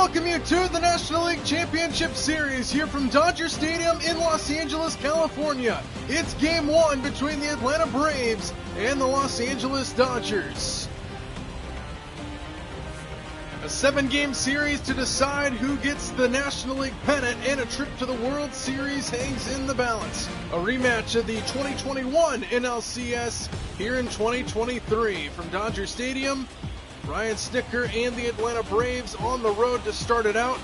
welcome you to the National League Championship Series here from Dodger Stadium in Los Angeles, California. It's Game 1 between the Atlanta Braves and the Los Angeles Dodgers. A 7-game series to decide who gets the National League pennant, and a trip to the World Series hangs in the balance. A rematch of the 2021 NLCS here in 2023 from Dodger Stadium. Ryan Snitker and the Atlanta Braves on the road to start it out.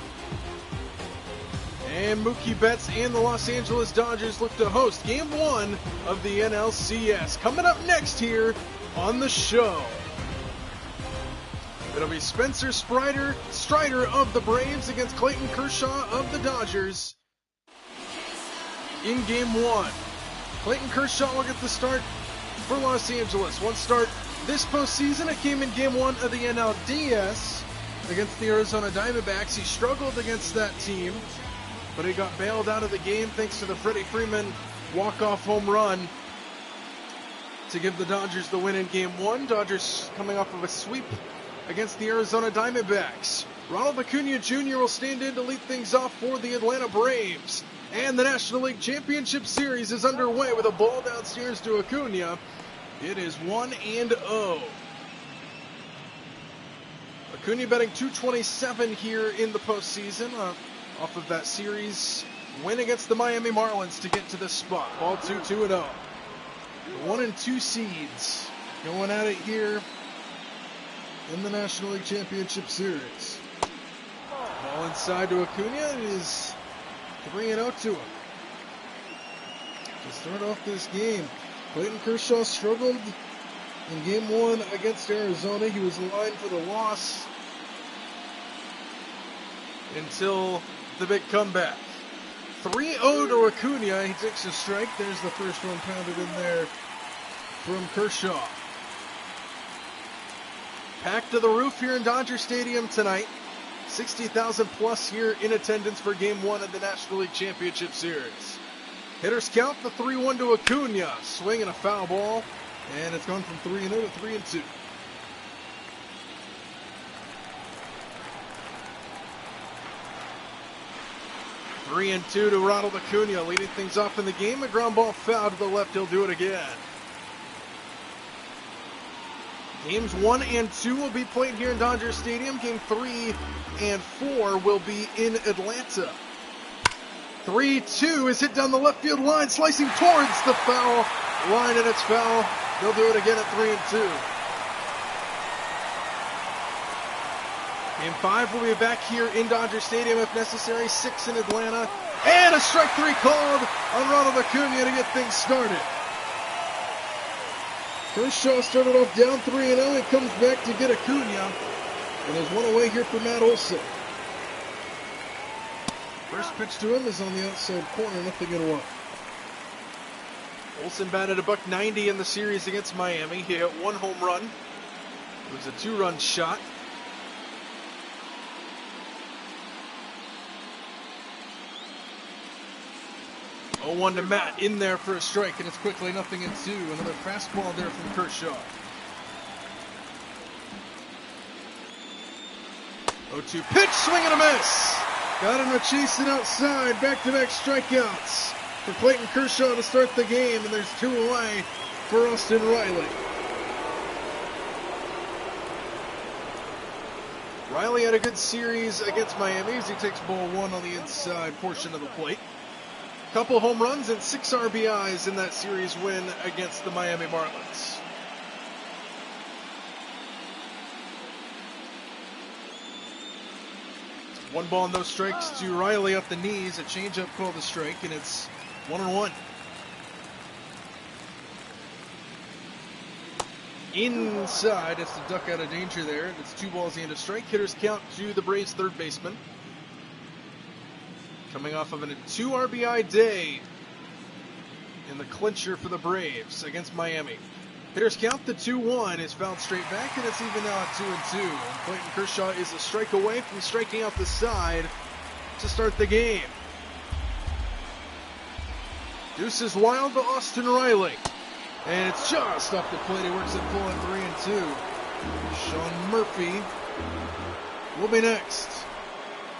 And Mookie Betts and the Los Angeles Dodgers look to host Game 1 of the NLCS. Coming up next here on the show, it'll be Spencer Strider of the Braves against Clayton Kershaw of the Dodgers in Game 1. Clayton Kershaw will get the start for Los Angeles. One start this postseason, it came in Game 1 of the NLCS against the Arizona Diamondbacks. He struggled against that team, but he got bailed out of the game thanks to the Freddie Freeman walk-off home run to give the Dodgers the win in Game 1. Dodgers coming off of a sweep against the Arizona Diamondbacks. Ronald Acuna Jr. will stand in to lead things off for the Atlanta Braves. And the National League Championship Series is underway with a ball downstairs to Acuna. It is 1-0. Acuna betting $227 here in the postseason off of that series win against the Miami Marlins to get to this spot. Ball 2-0. The 1 and 2 seeds going at it here in the National League Championship Series. Ball inside to Acuna. It is 3-0 to him. To start off this game, Clayton Kershaw struggled in Game 1 against Arizona. He was in line for the loss until the big comeback. 3-0 to Acuna. He takes a strike. There's the first one pounded in there from Kershaw. Packed to the roof here in Dodger Stadium tonight. 60,000 plus here in attendance for Game 1 of the National League Championship Series. Hitters count the 3-1 to Acuna. Swing and a foul ball. And it's gone from 3-0 to 3-2. Three and 2 to Ronald Acuna, leading things off in the game. A ground ball foul to the left. He'll do it again. Games 1 and 2 will be played here in Dodger Stadium. Game 3 and 4 will be in Atlanta. 3-2 is hit down the left field line, slicing towards the foul line, and it's foul. They'll do it again at 3-2. Game 5 will be back here in Dodger Stadium if necessary. 6 in Atlanta. And a strike 3 called on Ronald Acuna to get things started. Kershaw started off down 3-0 and comes back to get Acuna. And there's one away here for Matt Olson. First pitch to him is on the outside corner, nothing in 1. Olson batted $190 in the series against Miami. He hit 1 home run. It was a 2-run shot. Oh, 1 to Matt in there for a strike, and it's quickly 0-2. Another fastball there from Kershaw. 0-2 pitch, swing and a miss. Got him to chase it outside. Back-to-back strikeouts for Clayton Kershaw to start the game, and there's 2 away for Austin Riley. Riley had a good series against Miami as he takes ball 1 on the inside portion of the plate. Couple home runs and 6 RBIs in that series win against the Miami Marlins. One ball and no strikes to Riley up the knees. A changeup called a strike, and it's 1-1. Inside, it's to duck out of danger there. And it's 2 balls and a strike. Hitters count to the Braves' third baseman. Coming off of a 2 RBI day in the clincher for the Braves against Miami. Hitters count, the 2-1 is fouled straight back, and it's even now at 2-2. And Clayton Kershaw is a strike away from striking out the side to start the game. Deuce is wild to Austin Riley. And it's just off the plate. He works it full at 3-2. Sean Murphy will be next.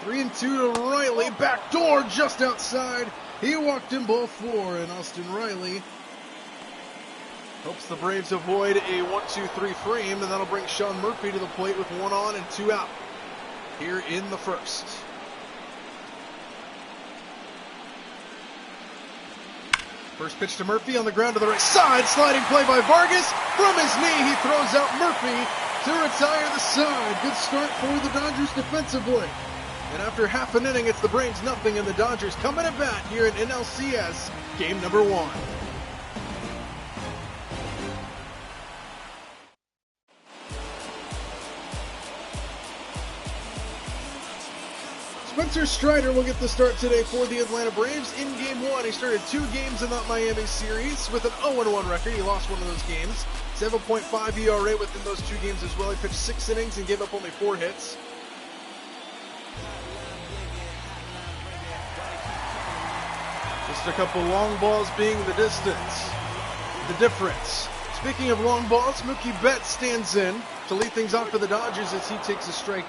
3-2 to Riley. Backdoor just outside. He walked in ball 4, and Austin Riley helps the Braves avoid a 1-2-3 frame, and that'll bring Sean Murphy to the plate with 1 on and 2 out here in the first. First pitch to Murphy on the ground to the right side. Sliding play by Vargas. From his knee, he throws out Murphy to retire the side. Good start for the Dodgers defensively. And after half an inning, it's the Braves nothing, and the Dodgers coming to bat here in NLCS game number 1. Spencer Strider will get the start today for the Atlanta Braves in Game 1. He started 2 games in that Miami series with an 0-1 record. He lost one of those games. 7.5 ERA within those 2 games as well. He pitched 6 innings and gave up only 4 hits. Just a couple long balls being the difference. Speaking of long balls, Mookie Betts stands in to lead things off for the Dodgers as he takes a strike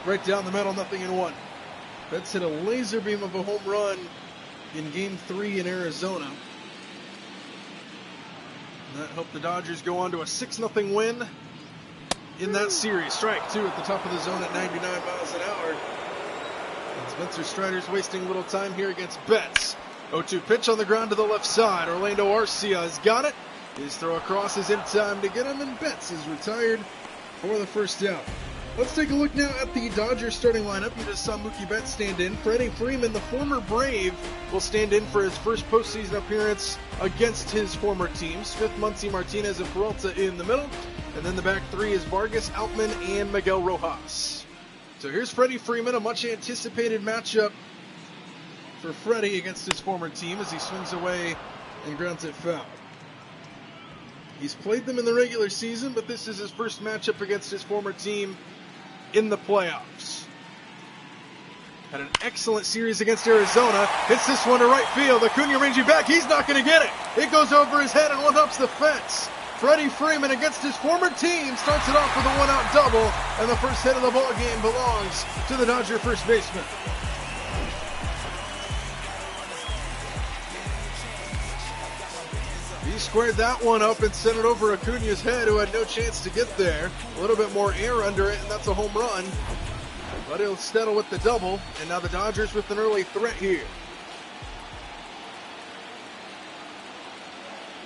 right down the middle, 0-1. Betts hit a laser beam of a home run in Game 3 in Arizona. And that helped the Dodgers go on to a 6-0 win in that series. Strike 2 at the top of the zone at 99 miles an hour. And Spencer Strider's wasting a little time here against Betts. 0-2 pitch on the ground to the left side. Orlando Arcia has got it. His throw across is in time to get him, and Betts is retired for the first out. Let's take a look now at the Dodgers starting lineup. You just saw Mookie Betts stand in. Freddie Freeman, the former Brave, will stand in for his first postseason appearance against his former team. Smith, Muncy, Martinez, and Peralta in the middle. And then the back 3 is Vargas, Outman, and Miguel Rojas. So here's Freddie Freeman, a much anticipated matchup for Freddie against his former team as he swings away and grounds it foul. He's played them in the regular season, but this is his first matchup against his former team in the playoffs. Had an excellent series against Arizona. Hits this one to right field. Acuna ranging back. He's not going to get it. It goes over his head and one-ups the fence. Freddie Freeman against his former team starts it off with a 1-out double, and the first hit of the ball game belongs to the Dodger first baseman. He squared that one up and sent it over Acuna's head, who had no chance to get there. A little bit more air under it, and that's a home run. But he'll settle with the double, and now the Dodgers with an early threat here.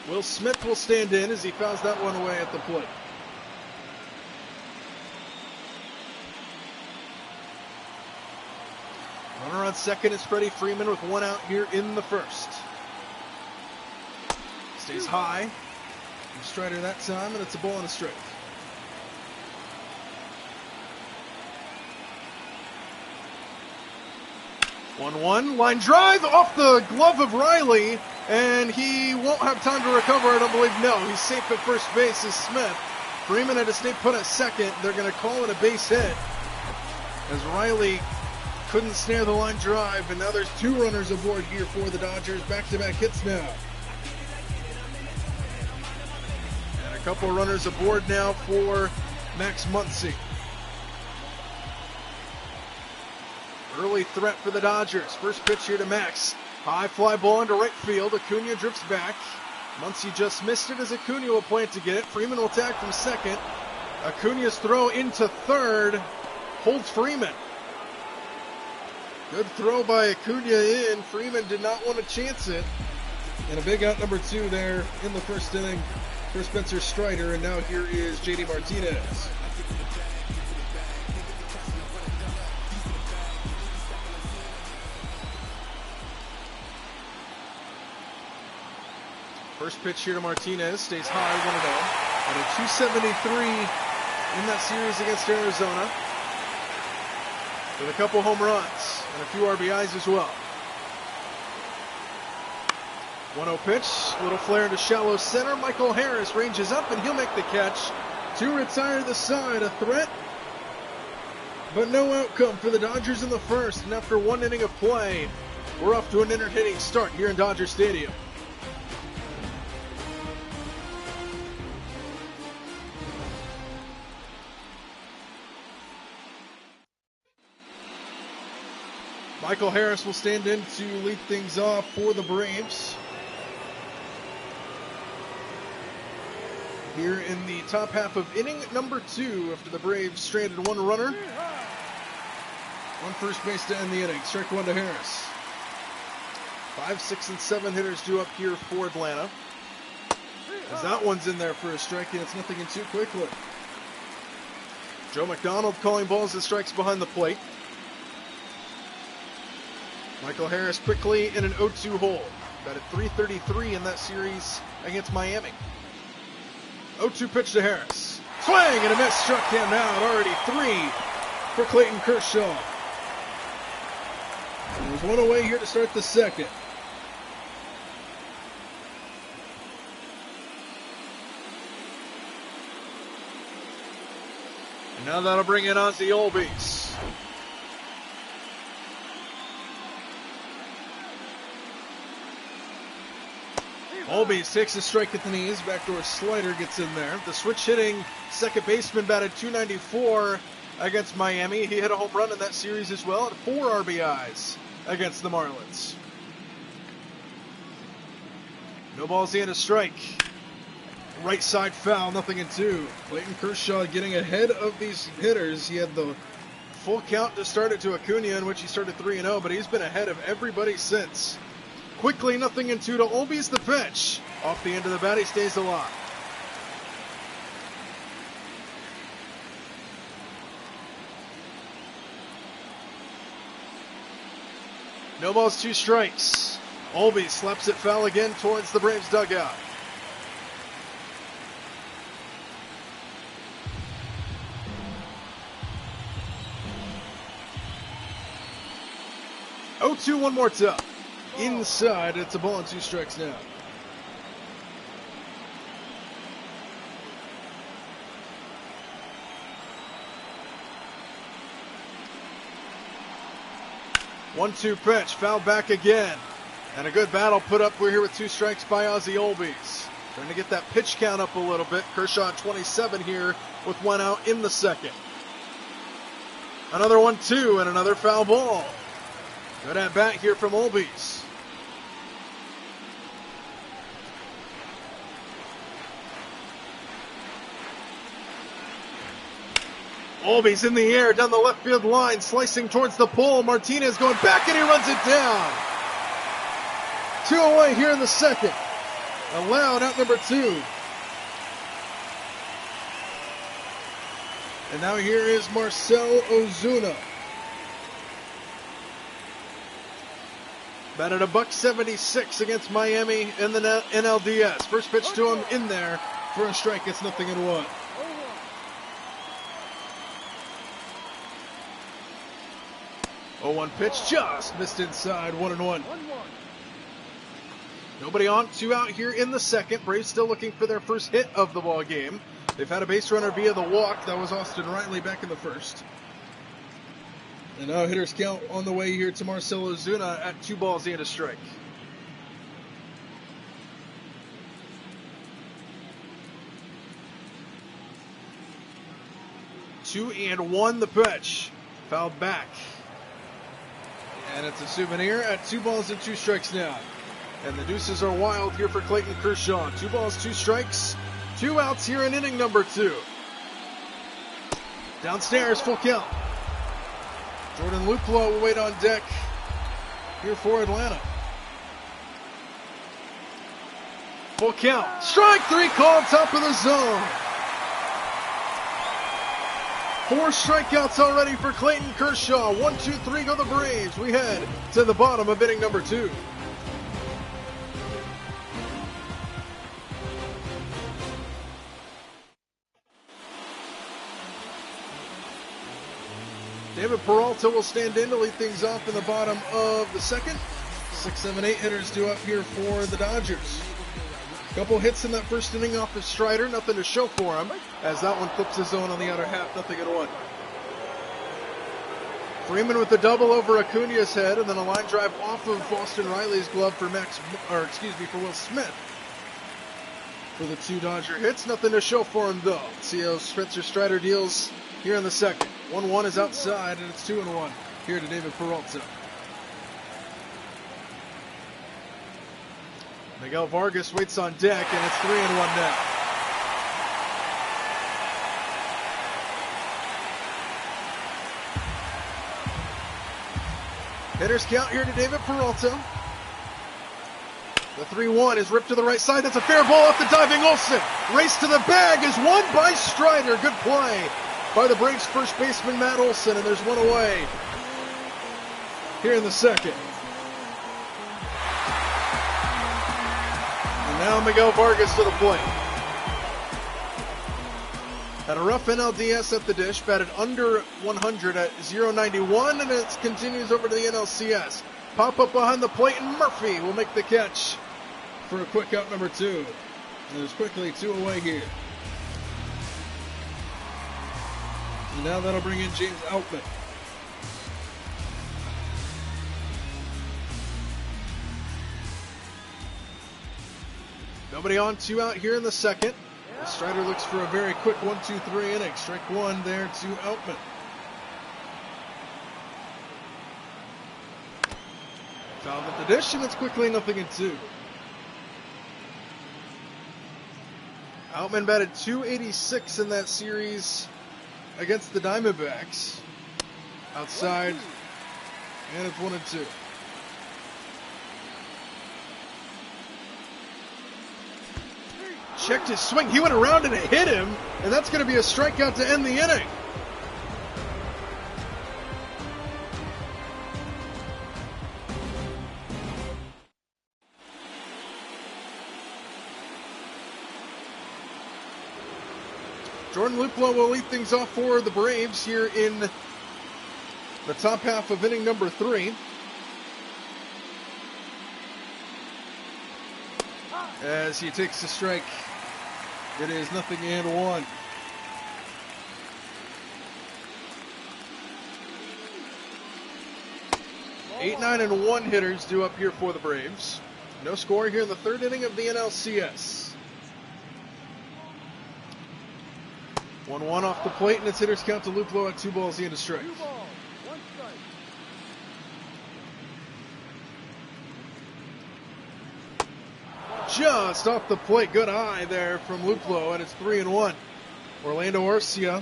Will Smith will stand in as he fouls that one away at the plate. Runner on second is Freddie Freeman with 1 out here in the first. Stays high. Strider that time, and it's a ball and a strike. One-one, line drive off the glove of Riley, and he won't have time to recover, I don't believe. No, he's safe at first base is Smith. Freeman had to stay put at second. They're going to call it a base hit as Riley couldn't snare the line drive, and now there's 2 runners aboard here for the Dodgers. Back-to-back hits now. And a couple runners aboard now for Max Muncy. Early threat for the Dodgers. First pitch here to Max. High fly ball into right field. Acuna drifts back. Muncy just missed it as Acuna will plant to get it. Freeman will tag from second. Acuna's throw into third holds Freeman. Good throw by Acuna in. Freeman did not want to chance it. And a big out number 2 there in the first inning for Spencer Strider. And now here is JD Martinez. First pitch here to Martinez, stays high, 1-0. And a 273 in that series against Arizona. With a couple home runs and a few RBIs as well. 1-0 pitch, little flare into shallow center. Michael Harris ranges up and he'll make the catch to retire the side. A threat, but no outcome for the Dodgers in the first. And after 1 inning of play, we're off to an entertaining start here in Dodger Stadium. Michael Harris will stand in to lead things off for the Braves. Here in the top half of inning number 2, after the Braves stranded one runner on first base to end the inning. Strike one to Harris. 5, 6, and 7 hitters due up here for Atlanta. As that one's in there for a strike, and it's nothing in 2 quickly. Joe McDonald calling balls and strikes behind the plate. Michael Harris quickly in an 0-2 hole. Got at .333 in that series against Miami. 0-2 pitch to Harris. Swing and a miss, struck him out. Already 3 for Clayton Kershaw. There's one away here to start the second. And now that'll bring in Ozzie Albies. Albies takes a strike at the knees. Backdoor slider gets in there. The switch hitting second baseman batted .294 against Miami. He hit a home run in that series as well at 4 RBIs against the Marlins. No balls in, a strike. Right side foul, nothing in 2. Clayton Kershaw getting ahead of these hitters. He had the full count to start it to Acuna, in which he started 3-0, but he's been ahead of everybody since. Quickly, nothing in 2 to Albies, the pitch. Off the end of the bat, he stays alive. No balls, 2 strikes. Albies slaps it foul again towards the Braves dugout. Oh, 2 one more time. Inside, it's a ball and 2 strikes now. One-two pitch, foul back again. And a good battle put up. We're here with 2 strikes by Ozzie Albies. Trying to get that pitch count up a little bit. Kershaw at 27 here with 1 out in the second. Another 1-2 and another foul ball. Good at bat here from Albies. Albies in the air down the left field line, slicing towards the pole. Martinez going back and he runs it down. 2 away here in the second. Allowed out number 2. And now here is Marcell Ozuna. Batted a .176 against Miami in the NLDS. First pitch to him in there for a strike. It's nothing in 1. Oh, 1 pitch just missed inside. 1-1. Nobody on, 2 out here in the second. Braves still looking for their first hit of the ball game. They've had a base runner via the walk. That was Austin Riley back in the first. And now hitters count on the way here to Marcell Ozuna at 2 balls and a strike. Two and 1 the pitch. Fouled back. And it's a souvenir at 2 balls and 2 strikes now. And the deuces are wild here for Clayton Kershaw. 2 balls, 2 strikes, 2 outs here in inning number 2. Downstairs, full count. Jordan Luplow will wait on deck here for Atlanta. Full count. Strike 3 called, top of the zone. 4 strikeouts already for Clayton Kershaw. 1, 2, 3 go the Braves. We head to the bottom of inning number 2. David Peralta will stand in to lead things off in the bottom of the second. 6, 7, 8 hitters due up here for the Dodgers. Couple hits in that first inning off of Strider, nothing to show for him, as that one flips his zone on the other half, nothing at 1. Freeman with the double over Acuna's head, and then a line drive off of Austin Riley's glove for for Will Smith. For the 2 Dodger hits, nothing to show for him though. Let's see how Spencer Strider deals here in the second. 1-1 is outside, and it's 2-1 here to David Peralta. Miguel Vargas waits on deck, and it's 3-1 now. Hitters count here to David Peralta. The 3-1 is ripped to the right side. That's a fair ball off the diving Olsen. Race to the bag is won by Strider. Good play by the Braves first baseman Matt Olsen, and there's one away here in the second. And now Miguel Vargas to the plate. Had a rough NLDS at the dish, batted under 100 at 0.91, and it continues over to the NLCS. Pop up behind the plate, and Murphy will make the catch for a quick out number 2. And there's quickly 2 away here. And now that'll bring in James Outman. Nobody on, 2 out here in the second. Strider looks for a very quick 1-2-3 inning. Strike 1 there to Outman. Fouled at the dish, and it's quickly 0-2. Outman batted .286 in that series against the Diamondbacks. Outside, and it's 1-2. Checked his swing. He went around and it hit him, and that's going to be a strikeout to end the inning. Jordan Luplow will lead things off for the Braves here in the top half of inning number 3. As he takes the strike, it is 0-1. Eight, 9, and 1 hitters due up here for the Braves. No score here in the 3rd inning of the NLCS. 1-1 off the plate, and its hitters count to Luplow at 2 balls and a strike. Just off the plate. Good eye there from Luplow, and it's 3-1. Orlando Arcia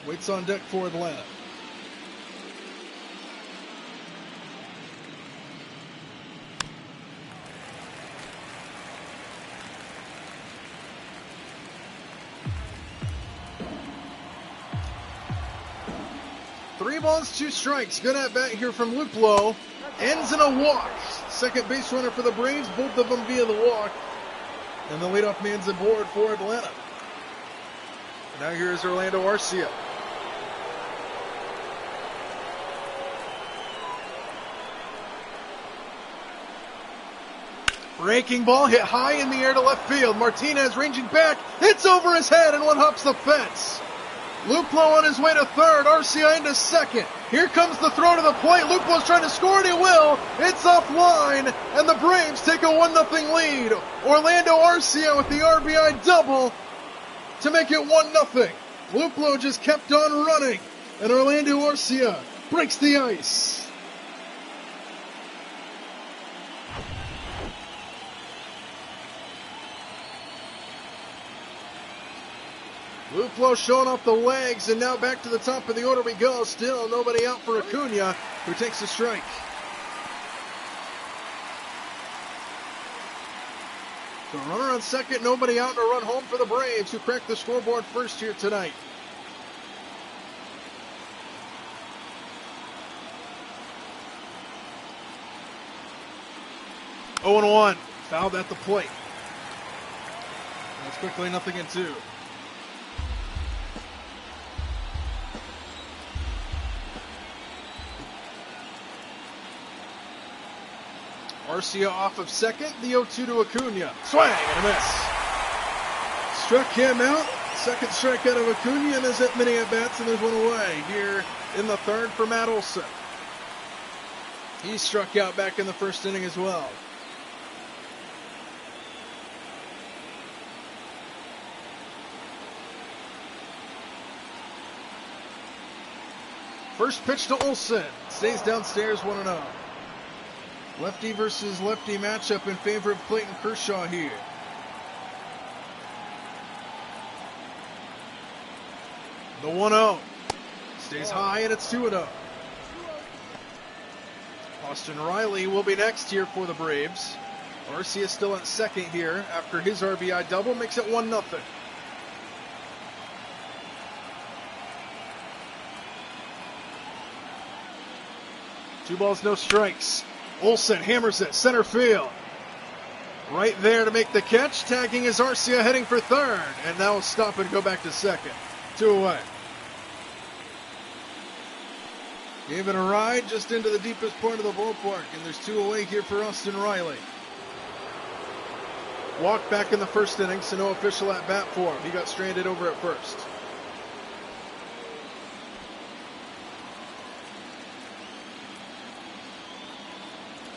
waits on deck for Atlanta. Three balls, 2 strikes. Good at bat here from Luplow. Ends in a walk. Second base runner for the Braves, both of them via the walk. And the leadoff man's aboard for Atlanta. Now here's Orlando Arcia. Breaking ball hit high in the air to left field. Martinez ranging back. It's over his head, and one hops the fence. Luplow on his way to 3rd. Arcia into 2nd. Here comes the throw to the plate. Luplow's trying to score, and he will. It's offline, and the Braves take a 1-0 lead. Orlando Arcia with the RBI double to make it 1-0. Luplow just kept on running, and Orlando Arcia breaks the ice. Luplow showing off the legs, and now back to the top of the order we go. Still nobody out for Acuna, who takes a strike. So runner on second, nobody out, and a run home for the Braves, who cracked the scoreboard first here tonight. Oh, 0-1, fouled at the plate. That's quickly 0-2. Arcia off of second, the 0-2 to Acuna. Swing and a miss. Struck him out. Second strikeout of Acuna, and there's many at-bats, and there's one away here in the 3rd for Matt Olsen. He struck out back in the 1st inning as well. First pitch to Olsen. Stays downstairs 1-0. Lefty versus lefty matchup in favor of Clayton Kershaw here. The 1-0 stays high, and it's 2-0. Austin Riley will be next here for the Braves. Arcia still at second here after his RBI double, makes it 1-0. Two balls, no strikes. Olsen hammers it, center field. Right there to make the catch, tagging is Arcia heading for third. And now we'll stop and go back to second. 2 away. Gave it a ride just into the deepest part of the ballpark, and there's 2 away here for Austin Riley. Walked back in the first inning, so no official at bat for him. He got stranded over at first.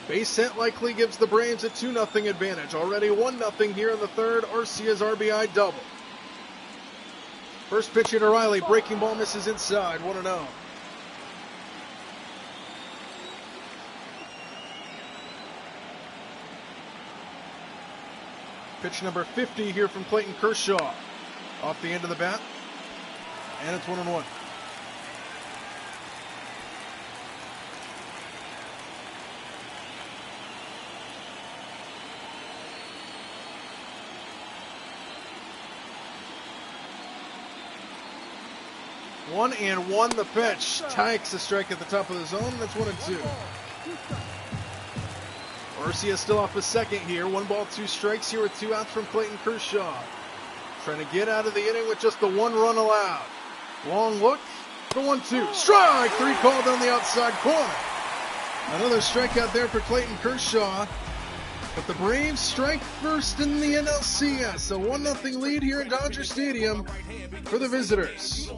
Base hit likely gives the Braves a 2-0 advantage. Already 1-0 here in the third. Arcia's RBI double. First pitch to Riley. Breaking ball misses inside. 1-0. Pitch number 50 here from Clayton Kershaw. Off the end of the bat. And it's 1-1. One and one the pitch. Takes a strike at the top of the zone. That's 1-2. Arcia still off a second here. 1 ball, 2 strikes here with 2 outs from Clayton Kershaw. Trying to get out of the inning with just the 1 run allowed. Long look. The 1-2. Strike! 3 called on the outside corner. Another strikeout there for Clayton Kershaw. But the Braves strike first in the NLCS. A 1-0 lead here at Dodger Stadium for the visitors.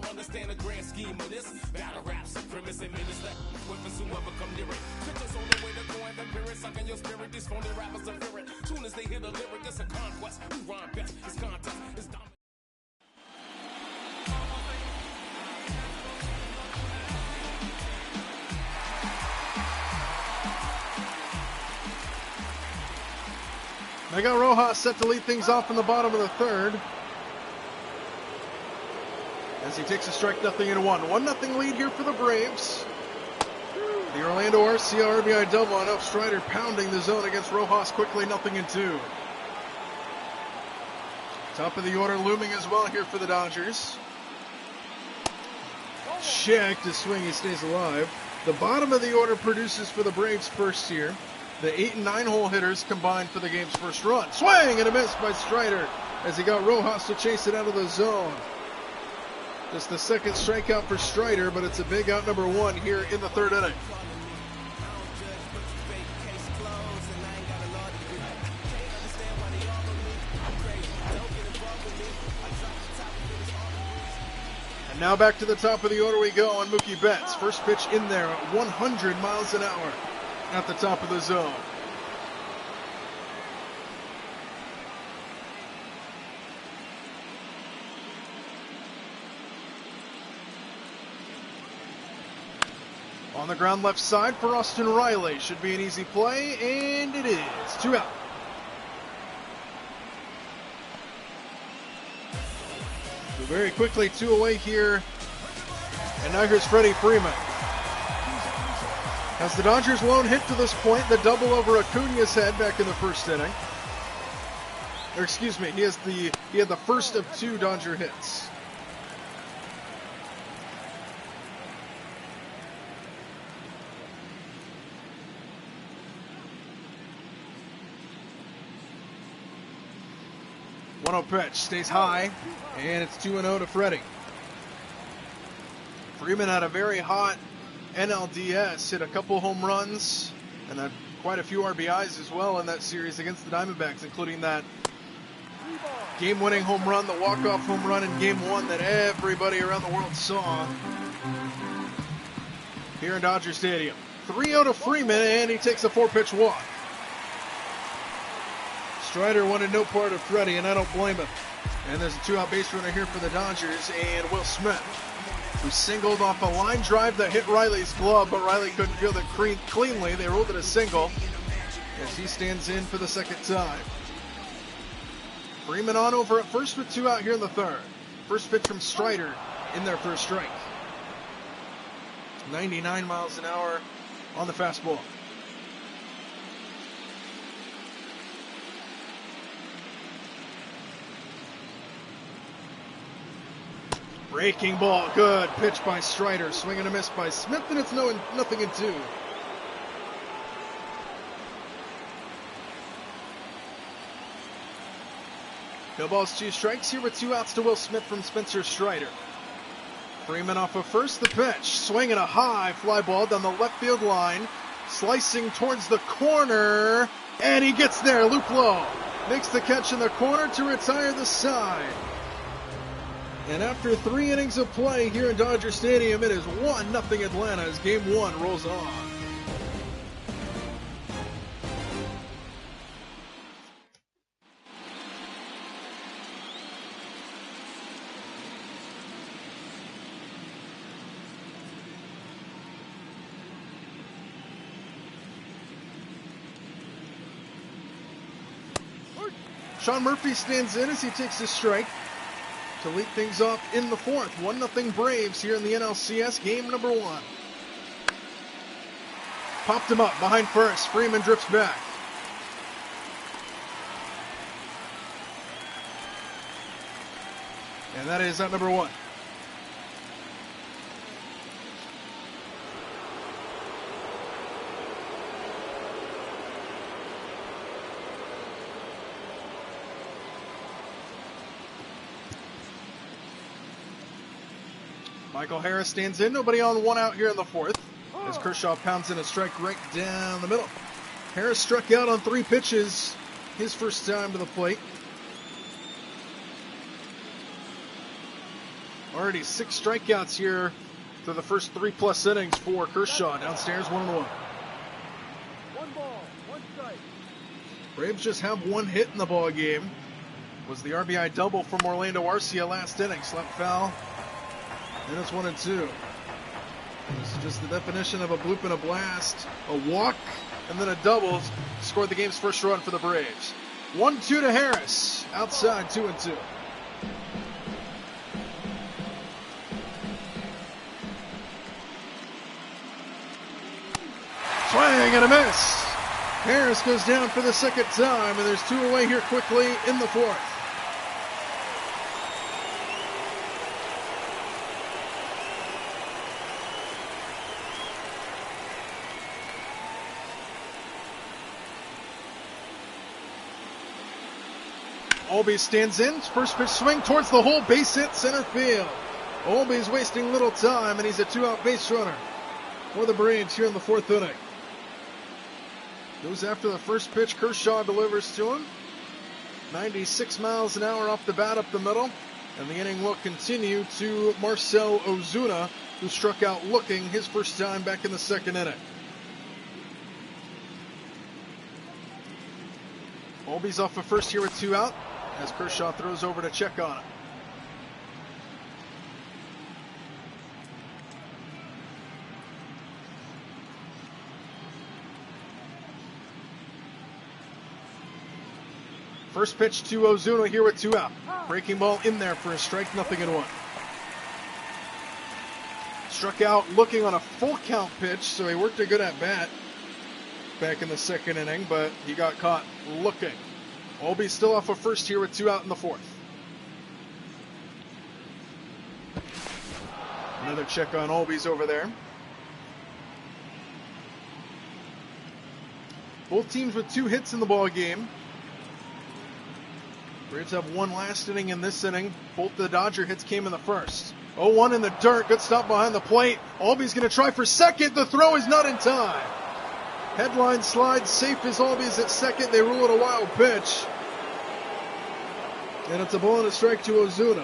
Miguel Rojas set to lead things off in the bottom of the third. As he takes a strike, 0-1. 1-0 lead here for the Braves. The Orlando Arcia RBI double on Strider pounding the zone against Rojas quickly, 0-2. Top of the order looming as well here for the Dodgers. Checked his swing, he stays alive. The bottom of the order produces for the Braves first here. The 8 and 9 hole hitters combined for the game's first run. Swing and a miss by Strider as he got Rojas to chase it out of the zone. Just the second strikeout for Strider, but it's a big out number 1 here in the third inning. And now back to the top of the order we go on Mookie Betts. First pitch in there at 100 miles an hour. At the top of the zone. On the ground left side for Austin Riley. Should be an easy play, and it is. 2 out. So very quickly, 2 away here. And now here's Freddie Freeman. Has the Dodgers' lone hit to this point, the double over Acuña's head back in the first inning. Or excuse me, he had the first of 2 Dodger hits. One-0 pitch stays high, and it's 2-0 to Freddie. Freeman had a very hot NLDS, hit a couple home runs and then quite a few RBIs as well in that series against the Diamondbacks, including that game-winning home run, the walk-off home run in Game 1 that everybody around the world saw here in Dodger Stadium. 3-0 to Freeman, and he takes a 4-pitch walk. Strider wanted no part of Freddie, and I don't blame him. And there's a 2-out base runner here for the Dodgers, and Will Smith, who singled off a line drive that hit Riley's glove, but Riley couldn't field it cleanly. They ruled it a single. as he stands in for the second time. Freeman on over at first with 2 out here in the third. First pitch from Strider in there for a strike. 99 miles an hour on the fastball. Breaking ball, good pitch by Strider. Swing and a miss by Smith, and it's nothing in 2. No balls, 2 strikes here with 2 outs to Will Smith from Spencer Strider. Freeman off of first, the pitch. Swinging a high fly ball down the left field line. Slicing towards the corner. And he gets there, Luplow. Makes the catch in the corner to retire the side. And after 3 innings of play here in Dodger Stadium, it is 1-0 Atlanta as Game 1 rolls on. Sean Murphy stands in as he takes a strike to lead things off in the 4th. 1-0 Braves here in the NLCS, game number 1. Popped him up behind first. Freeman drifts back. And that is at number 1. Michael Harris stands in. Nobody on, 1 out here in the 4th. As Kershaw pounds in a strike right down the middle. Harris struck out on 3 pitches. His first time to the plate. Already 6 strikeouts here through the first 3+ innings for Kershaw. Downstairs, 1-1. 1 ball, 1 strike. Braves just have 1 hit in the ball game. Was the RBI double from Orlando Arcia last inning. Slept foul. And it's 1-2. This is just the definition of a bloop and a blast. A walk and then a double scored the game's first run for the Braves. 1-2 to Harris. Outside, 2-2. Swing and a miss. Harris goes down for the second time, and there's 2 away here quickly in the 4th. Olby stands in. First pitch swing towards the hole. Base hit center field. Olby's wasting little time, and he's a 2-out base runner for the Braves here in the 4th inning. Goes after the first pitch. Kershaw delivers to him. 96 miles an hour off the bat up the middle. And the inning will continue to Marcell Ozuna, who struck out looking his first time back in the 2nd inning. Olby's off of first here with 2 out as Kershaw throws over to check on him. First pitch to Ozuna here with 2 out. Breaking ball in there for a strike, 0-1. Struck out looking on a full count pitch, so he worked a good at bat back in the 2nd inning, but he got caught looking. Olby still off of first here with 2 out in the 4th. Another check on Olby's over there. Both teams with 2 hits in the ball game. Braves have 1 last inning in this inning. Both the Dodger hits came in the first. 0-1 in the dirt. Good stop behind the plate. Olby's going to try for second. The throw is not in time. Headline slides safe as Olby's at second. They rule it a wild pitch. And it's a ball and a strike to Ozuna.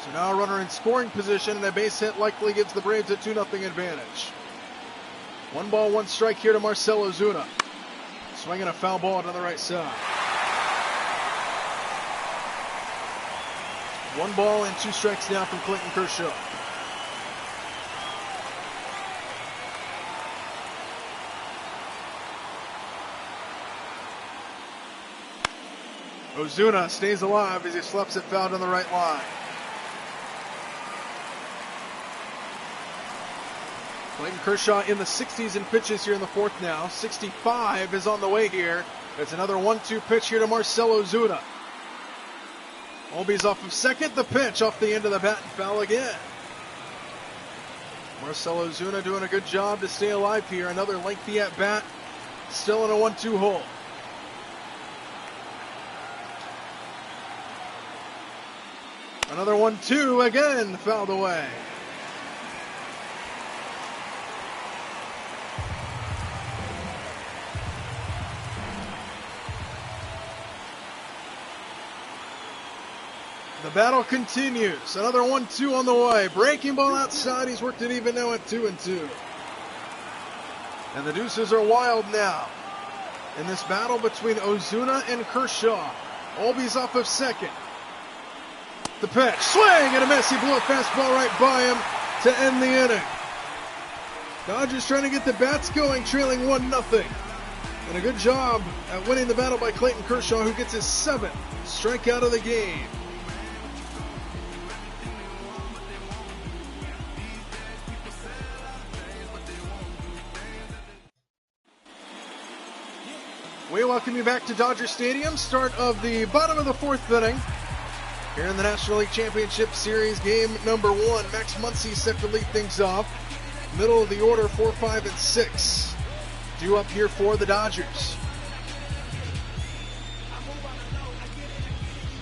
So now a runner in scoring position, and a base hit likely gives the Braves a 2-0 advantage. 1 ball, 1 strike here to Marcell Ozuna. Swinging a foul ball to the right side. 1 ball and 2 strikes now from Clayton Kershaw. Ozuna stays alive as he slaps it foul on the right line. Clayton Kershaw in the 60s in pitches here in the fourth now. 65 is on the way here. It's another 1-2 pitch here to Marcell Ozuna. Albies off of second. The pitch off the end of the bat and foul again. Marcell Ozuna doing a good job to stay alive here. Another lengthy at bat. Still in a 1-2 hole. Another 1-2 again, fouled away. The battle continues. Another 1-2 on the way. Breaking ball outside. He's worked it even now at 2-2. And the deuces are wild now in this battle between Ozuna and Kershaw. Albies off of second. The pitch. Swing and a miss. He blew a fastball right by him to end the inning. Dodgers trying to get the bats going, trailing 1-0. And a good job at winning the battle by Clayton Kershaw, who gets his 7th strikeout of the game. We welcome you back to Dodger Stadium. Start of the bottom of the fourth inning. Here in the National League Championship Series, game number 1. Max Muncy set to lead things off. Middle of the order, 4, 5, and 6. Due up here for the Dodgers.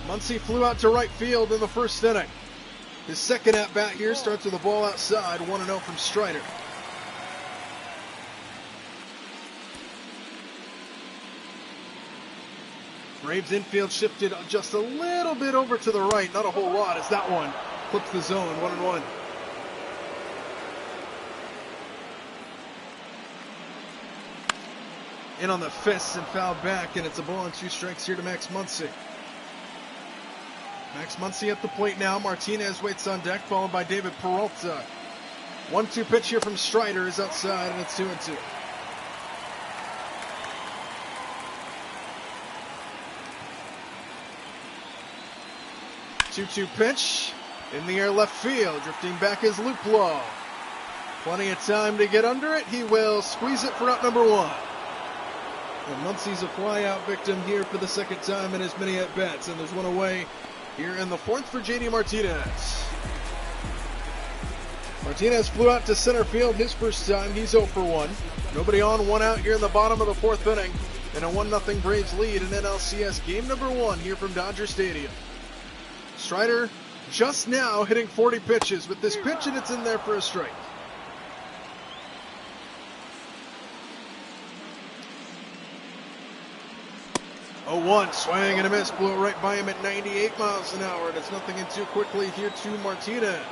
Muncy flew out to right field in the first inning. His second at-bat here starts with a ball outside, 1-0 from Strider. Braves infield shifted just a little bit over to the right, not a whole lot, as that one clips the zone, 1-1. In on the fists and fouled back, and it's a ball and 2 strikes here to Max Muncy. Max Muncy at the plate now. Martinez waits on deck, followed by David Peralta. 1-2 pitch here from Strider is outside, and it's 2-2. 2-2 pitch in the air left field. Drifting back is Luplow. Plenty of time to get under it. He will squeeze it for out number 1. And Muncy's a fly-out victim here for the second time in as many at-bats. And there's one away here in the fourth for JD Martinez. Martinez flew out to center field his first time. He's 0 for 1. Nobody on, 1 out here in the bottom of the fourth inning. And a 1-0 Braves lead in NLCS game number 1 here from Dodger Stadium. Strider just now hitting 40 pitches with this pitch, and it's in there for a strike. Oh, 1 swing and a miss, blew it right by him at 98 miles an hour, and it's 0-2 quickly here to Martinez.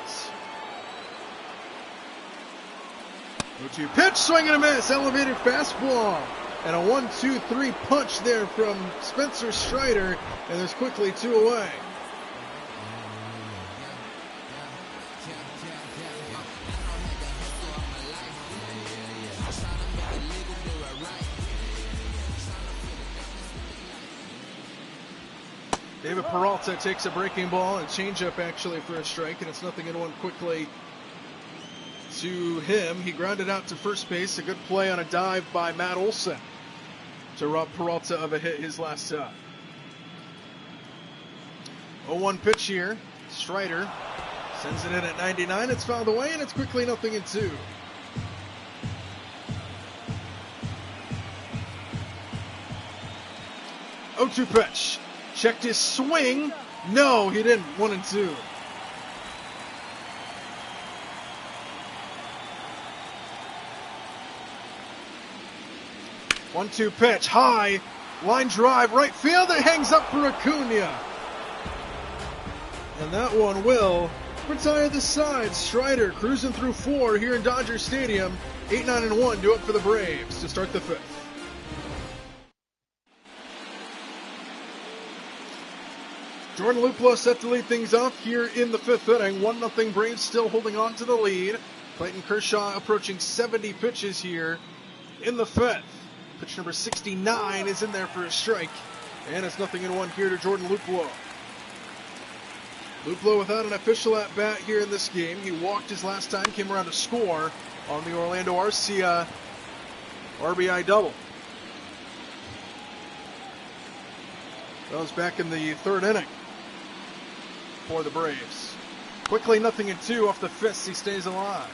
0-2 pitch, swing and a miss, elevated fastball, and a 1-2-3 punch there from Spencer Strider, and there's quickly 2 away. David Peralta takes a breaking ball and changeup actually for a strike, and it's 0-1 quickly to him. He grounded out to first base. A good play on a dive by Matt Olson to rob Peralta of a hit his last time. 0-1 pitch here. Strider sends it in at 99. It's fouled away, and it's quickly 0-2. Oh, 2 pitch. Checked his swing. No, he didn't. 1-2. One-two pitch, high, line drive, right field. It hangs up for Acuna. And that one will retire the side. Strider cruising through 4 here in Dodger Stadium. 8-9-1, due up for the Braves to start the 5th. Jordan Luplow set to lead things off here in the 5th inning. 1-0 Braves still holding on to the lead. Clayton Kershaw approaching 70 pitches here in the 5th. Pitch number 69 is in there for a strike. And it's 0-1 here to Jordan Luplow. Luplow without an official at-bat here in this game. He walked his last time, came around to score on the Orlando Arcia RBI double. That was back in the third inning for the Braves. Quickly 0-2 off the fist. He stays alive.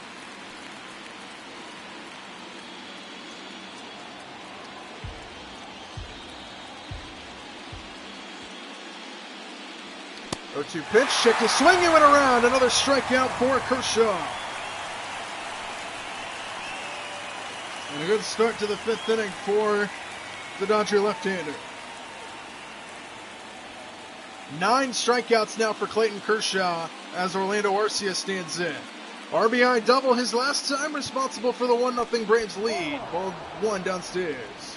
Oh, 2 pitch, check to swing, he went around. Another strikeout for Kershaw. And a good start to the 5th inning for the Dodger left-hander. 9 strikeouts now for Clayton Kershaw as Orlando Arcia stands in. RBI double his last time, responsible for the 1-0 Braves lead. Ball 1 downstairs.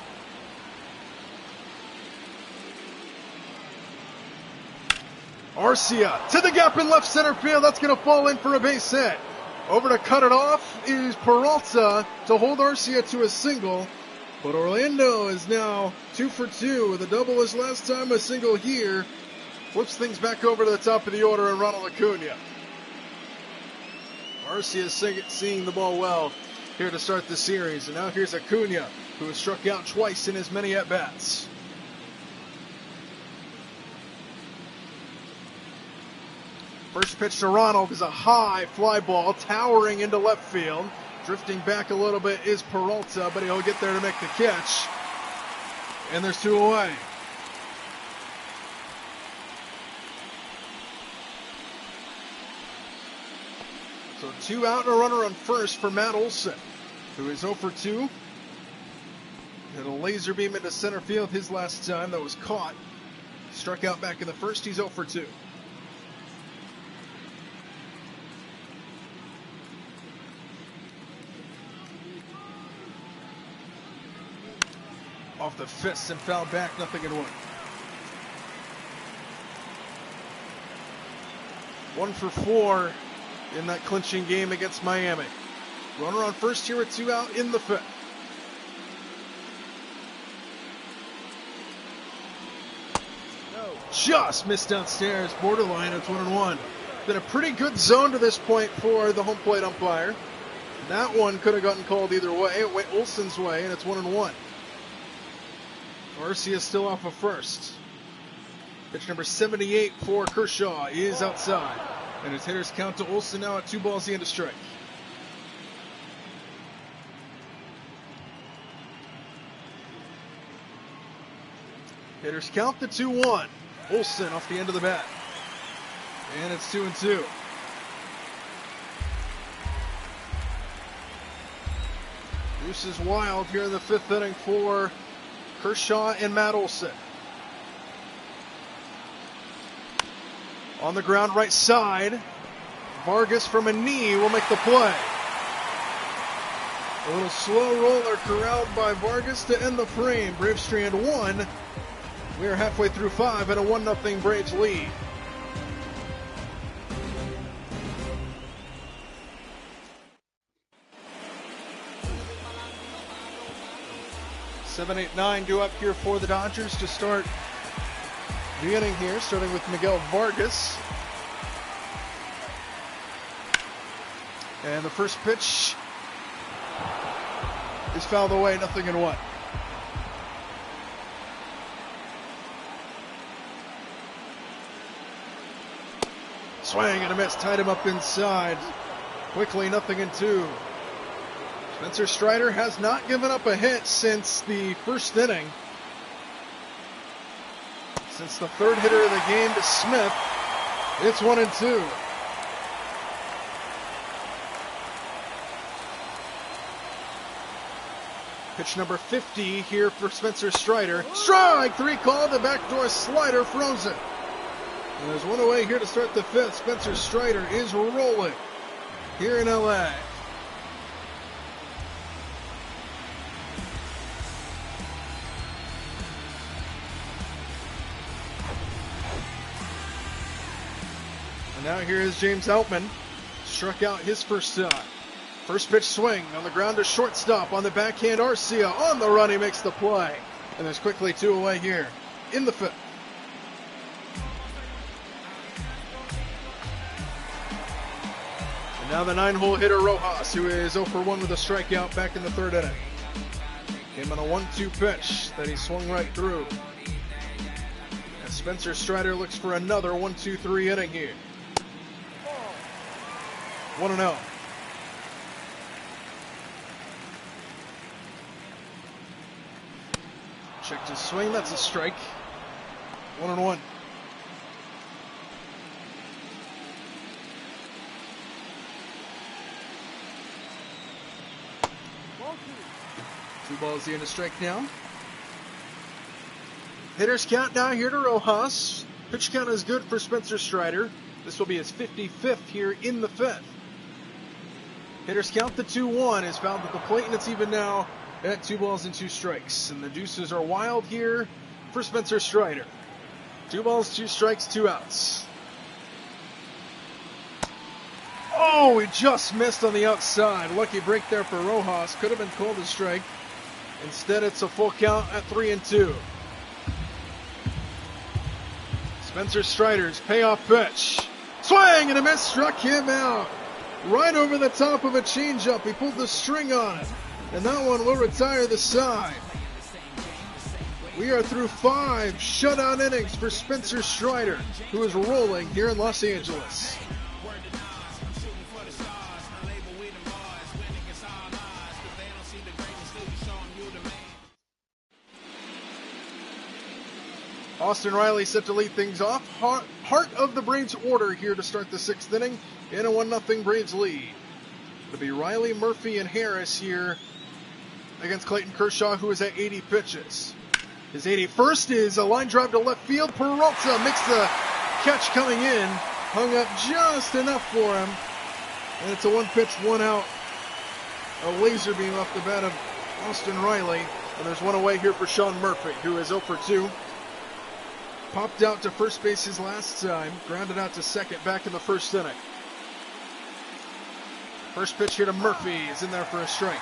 Arcia to the gap in left center field. That's going to fall in for a base hit. Over to cut it off is Peralta to hold Arcia to a single. But Orlando is now 2 for 2 with a double his last time, a single here. Flips things back over to the top of the order and Ronald Acuna. Arcia is seeing the ball well here to start the series. And now here's Acuna, who has struck out twice in as many at-bats. First pitch to Ronald is a high fly ball towering into left field. Drifting back a little bit is Peralta, but he'll get there to make the catch. And there's 2 away. So 2 out and a runner on first for Matt Olson, who is 0 for 2. Hit a laser beam into center field his last time. That was caught. Struck out back in the first. He's 0 for 2. Off the fist and fouled back, 0-1. 1 for 4 in that clinching game against Miami. Runner on first here with 2 out in the 5th. Just missed downstairs, borderline. It's 1-1. Been a pretty good zone to this point for the home plate umpire. That one could have gotten called either way. It went Olson's way, and it's 1-1. Arcia is still off of first. Pitch number 78 for Kershaw is outside. And his hitters count to Olson now at 2 balls, the end of strike. Hitters count to 2-1. Olson off the end of the bat. And it's 2-2. Deuce is wild here in the 5th inning for Kershaw and Matt Olson. On the ground right side, Vargas from a knee will make the play. A little slow roller corralled by Vargas to end the frame. Braves strand 1. We are halfway through 5 and a 1-0 Braves lead. Seven, 8, 9 due up here for the Dodgers to start the inning here, starting with Miguel Vargas. And the first pitch is fouled away, 0-1. Swing and a miss, tied him up inside. Quickly, 0-2. Spencer Strider has not given up a hit since the first inning. Since the 3rd hitter of the game to Smith, it's 1-2. Pitch number 50 here for Spencer Strider. Strike 3 called, the backdoor slider frozen. And there's 1 away here to start the 5th. Spencer Strider is rolling here in LA. And now here is James Outman. Struck out his first time. First pitch swing on the ground to shortstop on the backhand. Arcia on the run. He makes the play. And there's quickly 2 away here in the fifth. And now the 9-hole hitter Rojas, who is 0 for 1 with a strikeout back in the third inning. Came on a 1-2 pitch that he swung right through. And Spencer Strider looks for another 1-2-3 inning here. 1-0. Checked his swing, that's a strike. 1-1. Two balls in a strike now. Hitters count now here to Rojas. Pitch count is good for Spencer Strider. This will be his 55th here in the fifth. Hitters count the 2-1 is fouled at the plate, and it's even now at 2 balls and 2 strikes. And the deuces are wild here for Spencer Strider. 2 balls, 2 strikes, 2 outs. Oh, he just missed on the outside. Lucky break there for Rojas. Could have been called a strike. Instead, it's a full count at 3-2. Spencer Strider's payoff pitch. Swing and a miss, struck him out. Right over the top of a changeup. He pulled the string on it. And that one will retire the side. We are through 5 shutout innings for Spencer Strider, who is rolling here in Los Angeles. Austin Riley set to lead things off. Heart of the Braves order here to start the 6th inning in a 1-0 Braves lead. It'll be Riley, Murphy, and Harris here against Clayton Kershaw, who is at 80 pitches. His 81st is a line drive to left field. Peralta makes the catch coming in. Hung up just enough for him. And it's a 1-pitch, 1-out. A laser beam off the bat of Austin Riley. And there's one away here for Sean Murphy, who is 0 for 2. Popped out to first base his last time. Grounded out to second back in the first inning. First pitch here to Murphy is in there for a strike.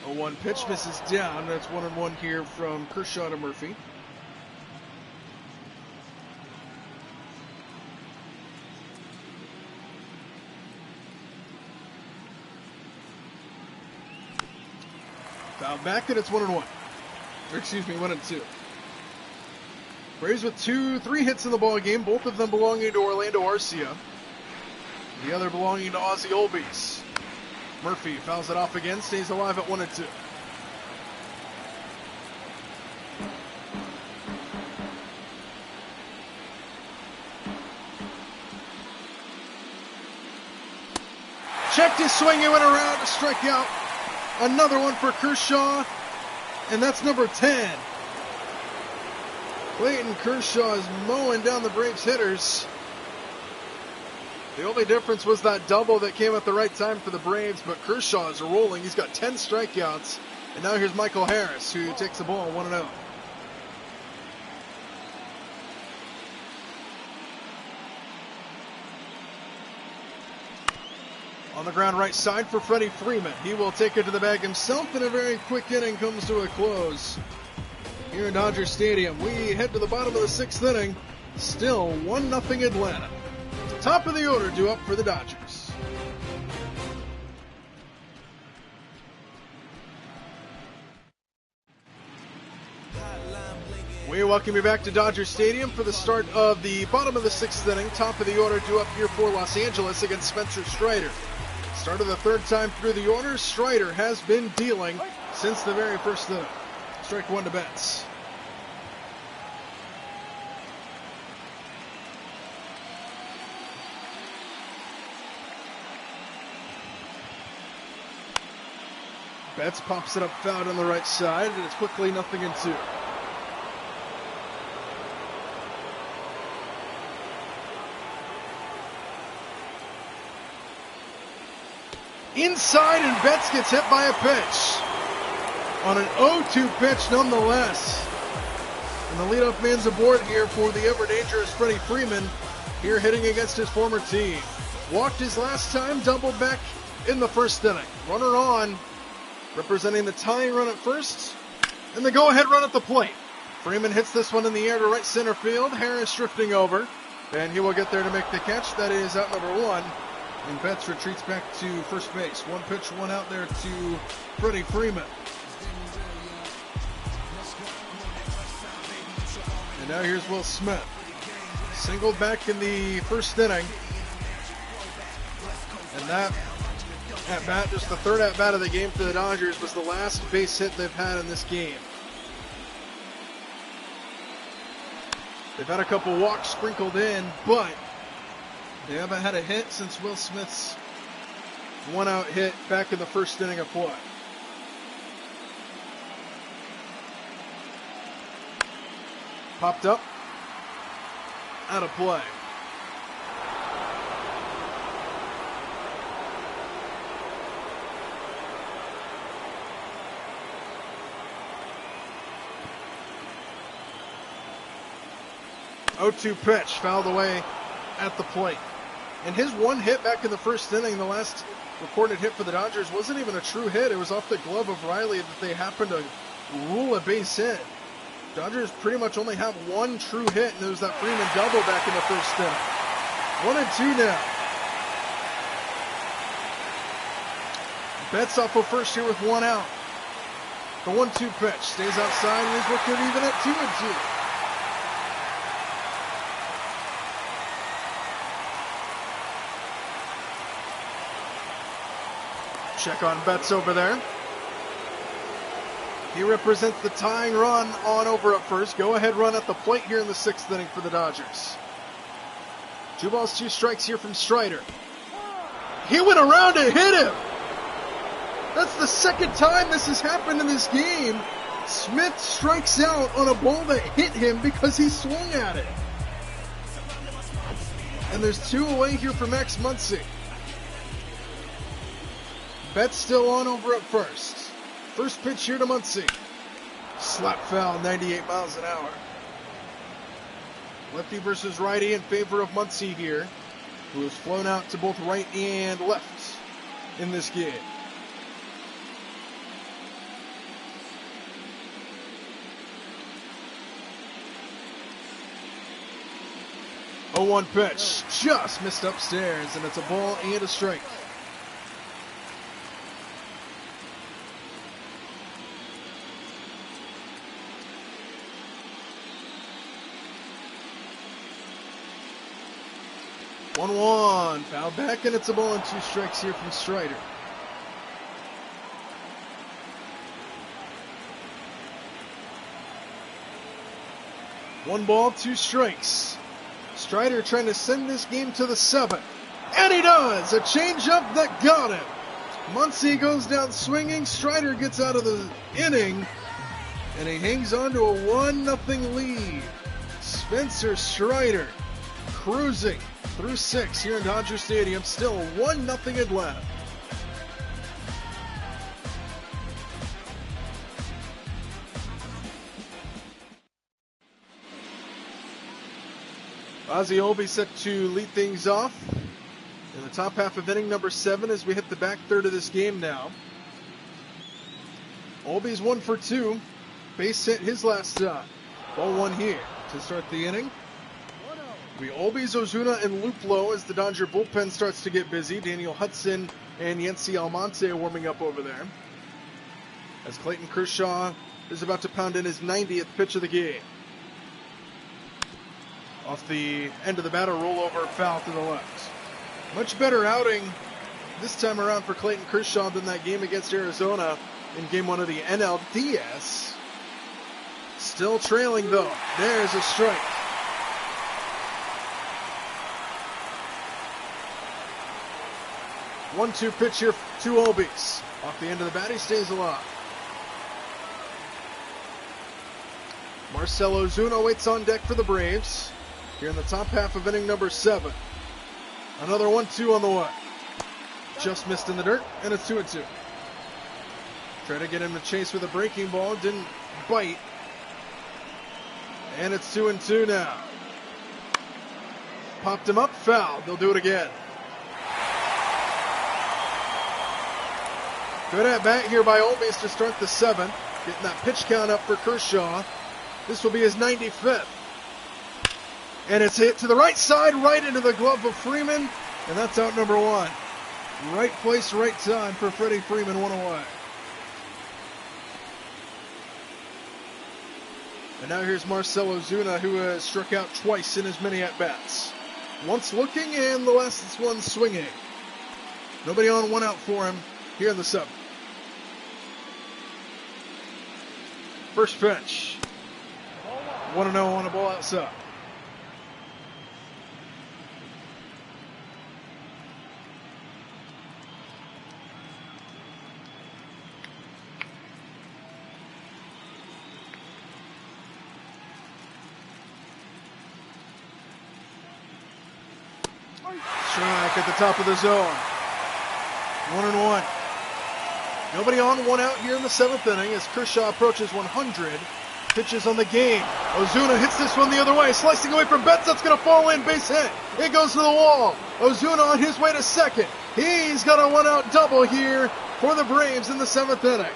A 1 pitch misses down. That's 1-1 here from Kershaw to Murphy. Foul back, and it's 1-1. Or excuse me, 1-2. Braves with 3 hits in the ball game, both of them belonging to Orlando Arcia. The other belonging to Ozzie Olbies. Murphy fouls it off again, stays alive at 1-2. Checked his swing, he went around to strike out. Another one for Kershaw, and that's number 10. Clayton Kershaw is mowing down the Braves hitters. The only difference was that double that came at the right time for the Braves, but Kershaw is rolling. He's got 10 strikeouts, and now here's Michael Harris, who takes the ball 1-0. On the ground right side for Freddie Freeman. He will take it to the bag himself, and a very quick inning comes to a close here in Dodger Stadium. We head to the bottom of the 6th inning. Still 1-0 Atlanta. Top of the order due up for the Dodgers. We welcome you back to Dodger Stadium for the start of the bottom of the 6th inning. Top of the order due up here for Los Angeles against Spencer Strider. Start of the 3rd time through the order. Strider has been dealing since the very first inning. Strike 1 to Betts. Betts pops it up foul on the right side, and it's quickly 0-2. Inside, and Betts gets hit by a pitch. On an 0-2 pitch nonetheless. And the leadoff man's aboard here for the ever dangerous Freddie Freeman. here hitting against his former team. Walked his last time, doubled back in the first inning. Runner on, representing the tying run at first, and the go-ahead run at the plate. Freeman hits this one in the air to right center field. Harris drifting over, and he will get there to make the catch. That is out number one. And Betts retreats back to first base. One pitch, one out there to Freddie Freeman. And now here's Will Smith. Singled back in the first inning. And that at-bat, just the third at-bat of the game for the Dodgers, was the last base hit they've had in this game. They've had a couple walks sprinkled in, but they haven't had a hit since Will Smith's one-out hit back in the first inning of play. Popped up, out of play. Oh, 0-2 pitch, fouled away at the plate. And his one hit back in the first inning, the last recorded hit for the Dodgers, wasn't even a true hit. It was off the glove of Riley that they happened to rule a base hit. Dodgers pretty much only have one true hit, and it was that Freeman double back in the first inning. 1-2 now. Betts off of first here with one out. The 1-2 pitch stays outside, and he's looking even at 2-2. Check on Betts over there. He represents the tying run on over at first. Go-ahead run at the plate here in the sixth inning for the Dodgers. 2 balls, 2 strikes here from Strider. He went around and hit him. That's the second time this has happened in this game. Smith strikes out on a ball that hit him because he swung at it. And there's 2 away here for Max Muncy. Betts still on over at first. First pitch here to Muncy. Slap foul, 98 miles an hour. Lefty versus righty in favor of Muncy here, who has flown out to both right and left in this game. Oh, 1 pitch, just missed upstairs, and it's a ball and a strike. One, foul back, and it's a ball and 2 strikes here from Strider. One ball, 2 strikes. Strider trying to send this game to the 7th. And he does! A changeup that got him. Muncy goes down swinging. Strider gets out of the inning. And he hangs on to a 1-0 lead. Spencer Strider cruising through 6 here in Dodger Stadium. Still 1-0 Atlanta. Ozzie Olby set to lead things off in the top half of inning number 7 as we hit the back third of this game now. Olby's 1 for 2. Base hit his last time. Ball 1 here to start the inning. We Olby's, Ozuna, and Luplow as the Dodger bullpen starts to get busy. Daniel Hudson and Yency Almonte are warming up over there, as Clayton Kershaw is about to pound in his 90th pitch of the game. Off the end of the batter, rollover foul to the left. Much better outing this time around for Clayton Kershaw than that game against Arizona in Game 1 of the NLDS. Still trailing though. There's a strike. 1-2 pitch here to Olbies. Off the end of the bat, he stays alive. Marcell Ozuna waits on deck for the Braves here in the top half of inning number 7. Another 1-2 on the way. Just missed in the dirt, and it's 2-2. Try to get him to chase with a breaking ball, didn't bite. And it's 2-2 now. popped him up, fouled. They'll do it again. Good at bat here by Olbies to start the 7th. Getting that pitch count up for Kershaw. This will be his 95th. And it's hit to the right side, right into the glove of Freeman. And that's out number 1. Right place, right time for Freddie Freeman, 1 away. And now here's Marcell Ozuna, who has struck out twice in his many at-bats. Once looking and the last one swinging. Nobody on, 1 out for him here in the 7th. First pitch. 1-0 on a ball outside. Strike at the top of the zone. 1-1. Nobody on, 1 out here in the 7th inning as Kershaw approaches 100. Pitches on the game. Ozuna hits this one the other way. Slicing away from Betts. That's going to fall in. Base hit. It goes to the wall. Ozuna on his way to second. He's got a 1-out double here for the Braves in the 7th inning.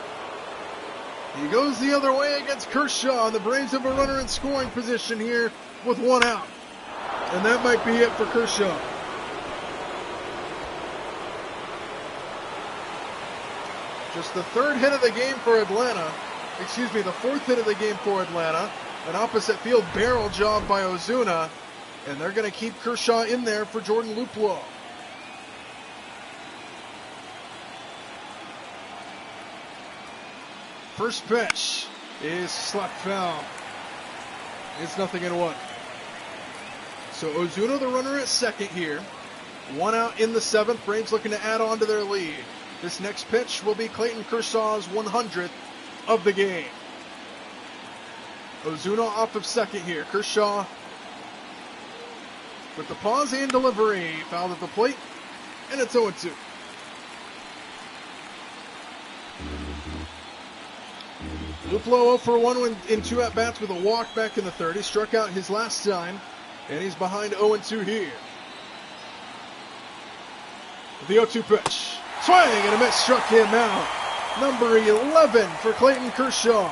He goes the other way against Kershaw. And the Braves have a runner in scoring position here with 1 out. And that might be it for Kershaw. Just the 3rd hit of the game for Atlanta. Excuse me, the 4th hit of the game for Atlanta. An opposite field barrel job by Ozuna. And they're going to keep Kershaw in there for Jordan Luplow. First pitch is slapped foul. It's 0-1. So Ozuna, the runner at second here. 1 out in the 7th. Braves looking to add on to their lead. This next pitch will be Clayton Kershaw's 100th of the game. Ozuna off of second here. Kershaw with the pause and delivery. Fouled at the plate, and it's 0-2. Luplow 0 for 1 in 2 at-bats with a walk back in the 3rd. He struck out his last time, and he's behind 0-2 here. The 0-2 pitch. Swing and a miss, struck him out. Number 11 for Clayton Kershaw.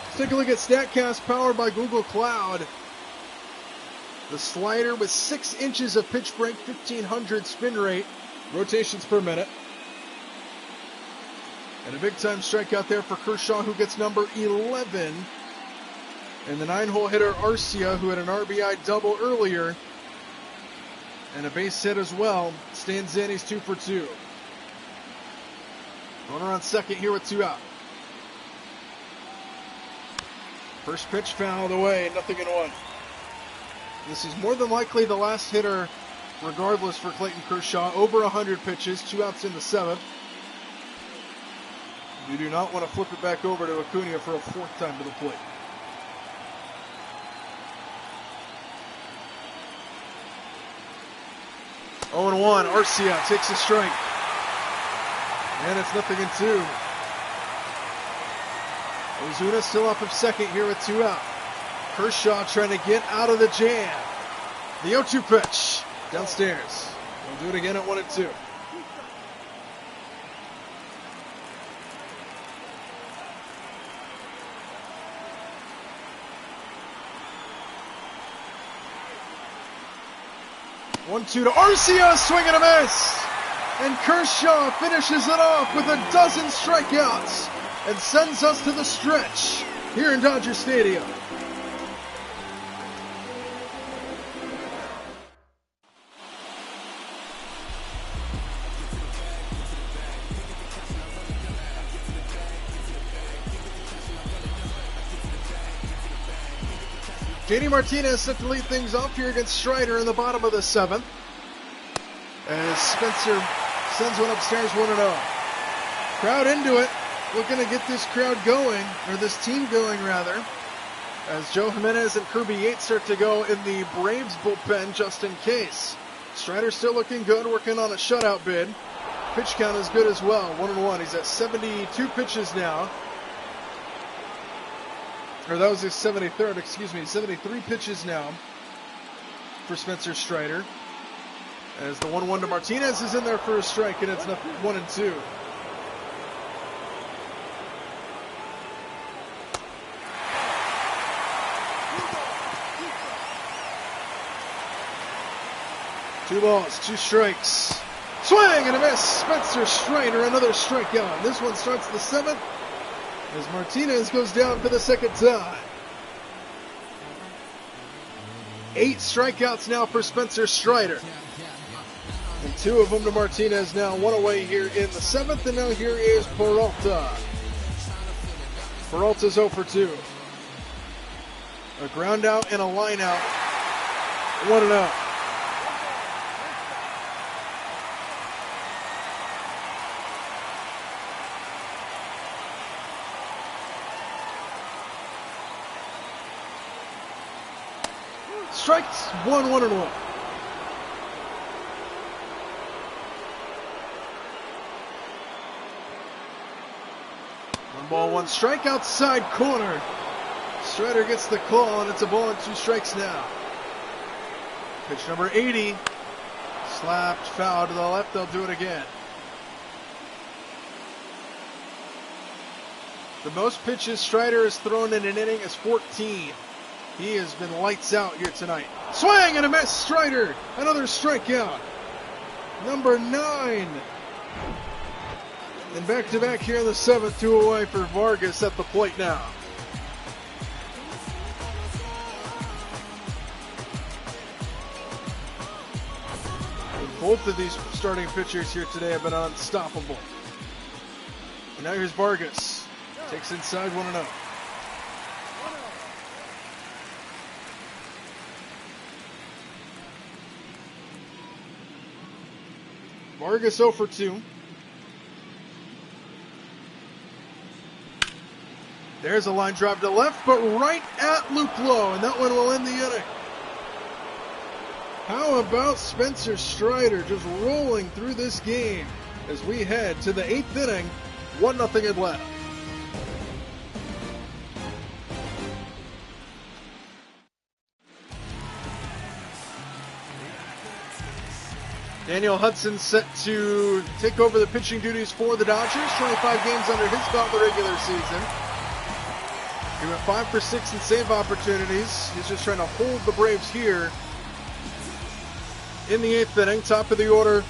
Let's take a look at StatCast powered by Google Cloud. The slider with 6 inches of pitch break, 1,500 spin rate, rotations per minute. And a big-time strikeout there for Kershaw, who gets number 11. And the 9-hole hitter Arcia, who had an RBI double earlier, and a base hit as well, stands in. He's 2 for 2. Runner on second here with 2 out. First pitch fouled away, 0-1. This is more than likely the last hitter, regardless, for Clayton Kershaw. Over 100 pitches, 2 outs in the 7th. You do not want to flip it back over to Acuna for a 4th time to the plate. Oh and 1. Arcia takes a strike. And it's 0-2. Ozuna still off of second here with 2 out. Kershaw trying to get out of the jam. The 0-2 pitch. Downstairs. We'll do it again at 1-2. One-two to Arcia, swing and a miss. And Kershaw finishes it off with a dozen strikeouts and sends us to the stretch here in Dodger Stadium. JD Martinez set to lead things off here against Strider in the bottom of the 7th. As Spencer sends one upstairs 1-0. Crowd into it. Looking to get this crowd going, or this team going rather, as Joe Jimenez and Kirby Yates start to go in the Braves bullpen just in case. Strider still looking good, working on a shutout bid. Pitch count is good as well, 1-1. He's at 72 pitches now. or that was his 73rd, excuse me, 73 pitches now for Spencer Strider. As the 1-1 to Martinez is in there for a strike, and it's 1-2. Two balls, two strikes. Swing and a miss. Spencer Strider, another strikeout. This one starts the 7th as Martinez goes down for the second time. 8 strikeouts now for Spencer Strider. And 2 of them to Martinez now. 1 away here in the 7th, and now here is Peralta. Peralta's 0 for 2. A ground out and a line out. 1-0. Strikes 1-1-1. 1 ball, 1 strike outside corner. Strider gets the call, and it's a ball and 2 strikes now. Pitch number 80. Slapped, foul to the left. They'll do it again. The most pitches Strider has thrown in an inning is 14. He has been lights out here tonight. Swing and a miss. Strider, another strikeout. Number 9. And back-to-back here in the 7th, 2 away for Vargas at the plate now. And both of these starting pitchers here today have been unstoppable. And now here's Vargas. Takes inside 1-0. Vargas 0 for 2. There's a line drive to left, but right at Luke Lowe, and that one will end the inning. How about Spencer Strider just rolling through this game as we head to the 8th inning, 1-0 Atlanta. Daniel Hudson set to take over the pitching duties for the Dodgers. 25 games under his belt in the regular season. He went 5 for 6 in save opportunities. He's just trying to hold the Braves here in the 8th inning. Top of the order,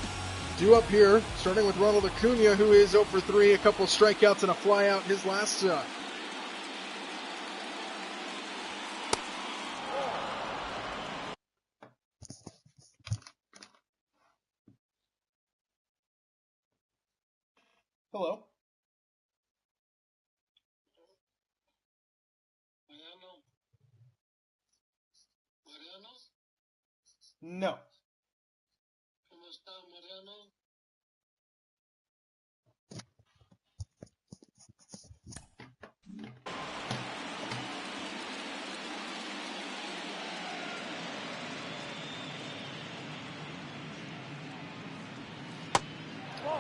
due up here, starting with Ronald Acuna, who is 0 for 3. A couple strikeouts and a flyout his last time. Hello. No.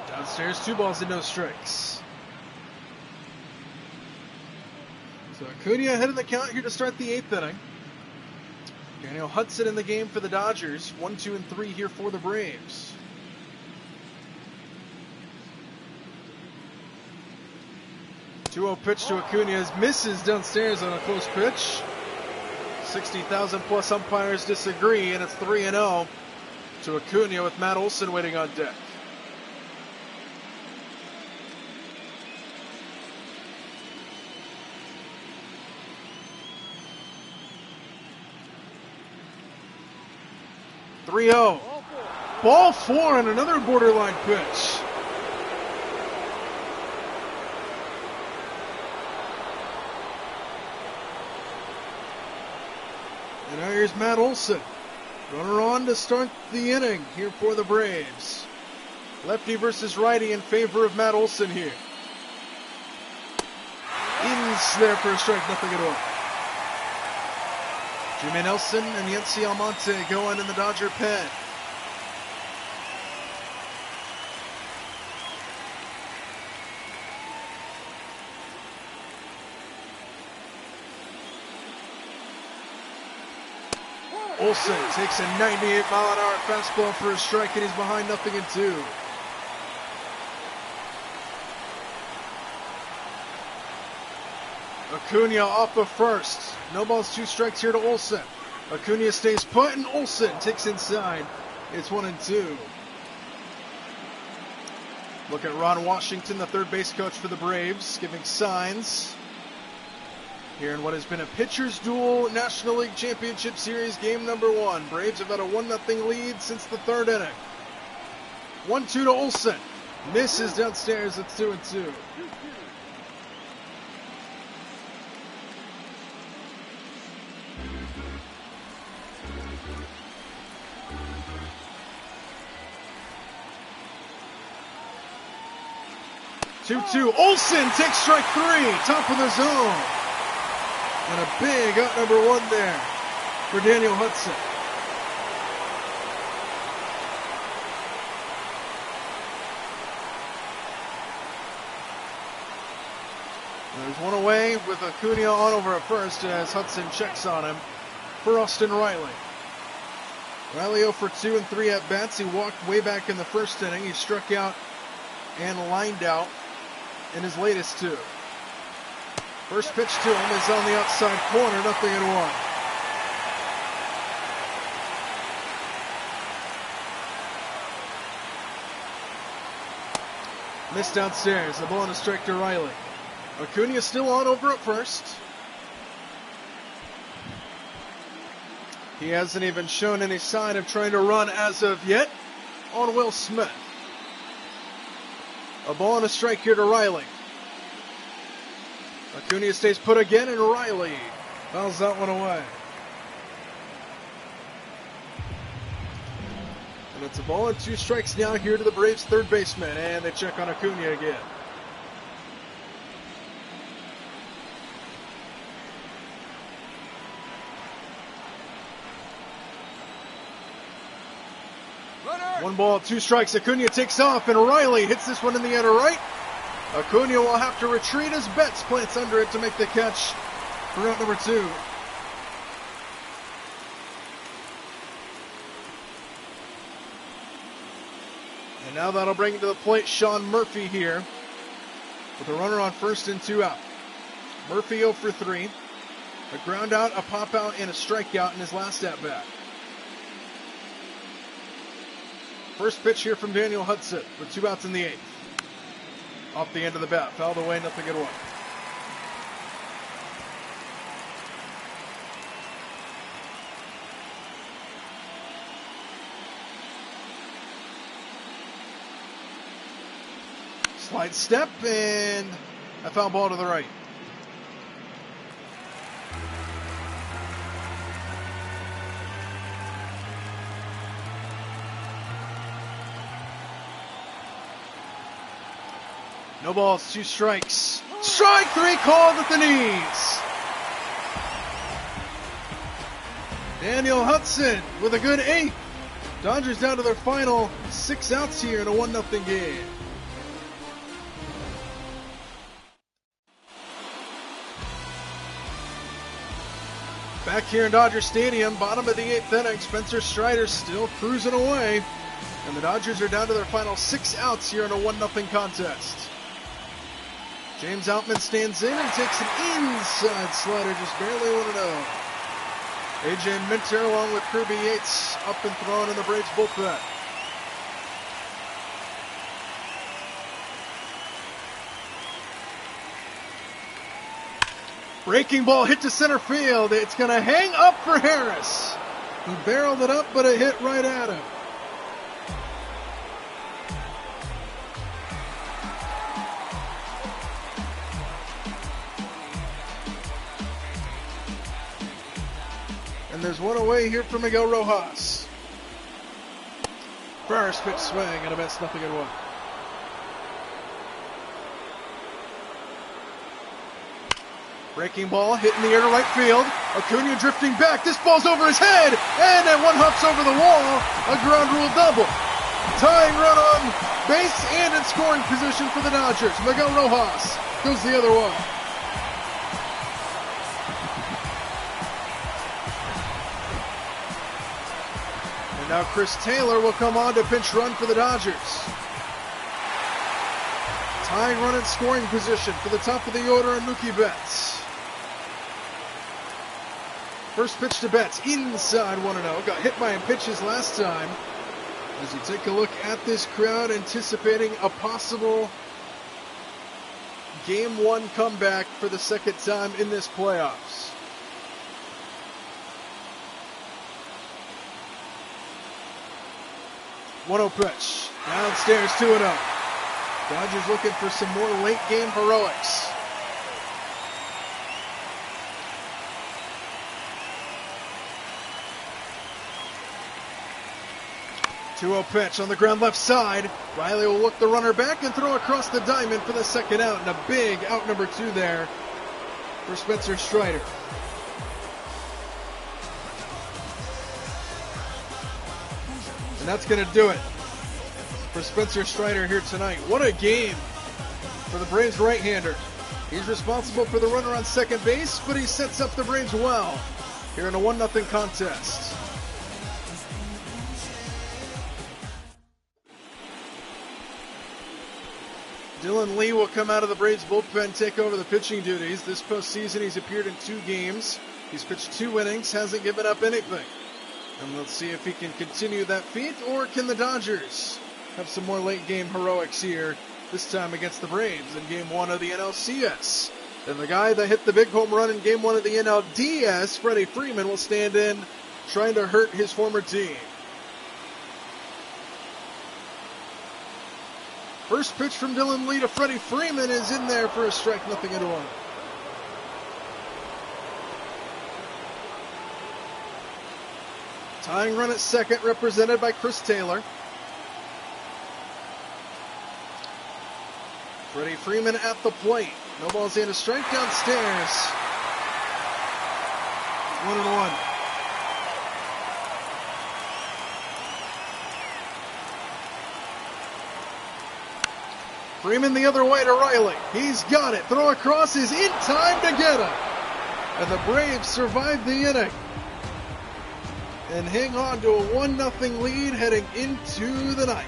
Downstairs, 2 balls and no strikes. So Acuna ahead of the count here to start the 8th inning. Daniel Hudson in the game for the Dodgers. 1, 2, and 3 here for the Braves. Two-0 pitch to Acuna misses downstairs on a close pitch. 60,000 plus umpires disagree, and it's 3-0 to Acuna with Matt Olson waiting on deck. Ball 4 and another borderline pitch. And now here's Matt Olson. Runner on to start the inning here for the Braves. Lefty versus righty in favor of Matt Olson here. Ins there for a strike, nothing at all. Jimmy Nelson and Yency Almonte going in the Dodger pen. Olsen takes a 98-mile-an-hour fastball for a strike, and he's behind 0-2. Acuna off of first. No balls, 2 strikes here to Olsen. Acuna stays put, and Olsen takes inside. It's 1-2. Look at Ron Washington, the third base coach for the Braves, giving signs here in what has been a pitcher's duel National League Championship Series game number 1. Braves have had a 1-0 lead since the 3rd inning. 1-2 to Olsen. Misses downstairs. It's 2-2. Olsen takes strike 3, top of the zone. And a big out number 1 there for Daniel Hudson. There's one away with Acuna on over at first as Hudson checks on him for Austin Riley. Riley 0 for 2 and 3 at bats. He walked way back in the first inning. He struck out and lined out in his latest 2. First pitch to him is on the outside corner, 0-1. Missed downstairs, the ball and a strike to Riley. Acuna still on over at first. He hasn't even shown any sign of trying to run as of yet on Will Smith. A ball and a strike here to Riley. Acuna stays put again, and Riley fouls that one away. And it's a ball and 2 strikes now here to the Braves' third baseman, and they check on Acuna again. Runner. 1 ball, 2 strikes. Acuna takes off, and Riley hits this one in the air to right. Acuna will have to retreat as Betts plants under it to make the catch for out number 2. And now that'll bring to the plate Sean Murphy here with a runner on first and 2 out. Murphy 0 for 3. A ground out, a pop out, and a strikeout in his last at bat. First pitch here from Daniel Hudson with 2 outs in the 8th. Off the end of the bat, fouled away, 0-1. Slide step and a foul ball to the right. No balls, 2 strikes. Strike 3 called at the knees. Daniel Hudson with a good 8. Dodgers down to their final 6 outs here in a 1-0 game. Back here in Dodger Stadium, bottom of the 8th inning, Spencer Strider still cruising away. And the Dodgers are down to their final 6 outs here in a 1-0 contest. James Outman stands in and takes an inside slider, just barely 1-0. A.J. Minter along with Kirby Yates up and thrown in the Braves bullpen. Breaking ball hit to center field. It's going to hang up for Harris. He barreled it up, but it hit right at him. And there's one away here from Miguel Rojas. First pitch swing and a miss, 0-1. Breaking ball hit in the air to right field. Acuna drifting back. This ball's over his head. And that one hops over the wall. A ground rule double. Tying run on base and in scoring position for the Dodgers. Miguel Rojas goes the other way. Now Chris Taylor will come on to pinch run for the Dodgers. Tying run in scoring position for the top of the order and Mookie Betts. First pitch to Betts, inside 1-0. Got hit by a pitch his last time. As you take a look at this crowd, anticipating a possible Game 1 comeback for the second time in this playoffs. One-0 pitch. Downstairs 2-0. Dodgers looking for some more late game heroics. Two-0 pitch on the ground left side. Riley will look the runner back and throw across the diamond for the second out. And a big out number 2 there for Spencer Strider. And that's going to do it for Spencer Strider here tonight. What a game for the Braves right-hander. He's responsible for the runner on second base, but he sets up the Braves well here in a 1-0 contest. Dylan Lee will come out of the Braves bullpen, take over the pitching duties. This postseason, he's appeared in 2 games. He's pitched 2 innings, hasn't given up anything. And let's see if he can continue that feat, or can the Dodgers have some more late game heroics here, this time against the Braves in Game 1 of the NLCS. And the guy that hit the big home run in Game 1 of the NLDS, Freddie Freeman, will stand in, trying to hurt his former team. First pitch from Dylan Lee to Freddie Freeman is in there for a strike, 0-1. Tying run at second, represented by Chris Taylor. Freddie Freeman at the plate. No balls in, a strike downstairs. 1-1. Freeman the other way to Riley. He's got it. Throw across is in time to get him. And the Braves survive the inning and hang on to a 1-0 lead heading into the ninth.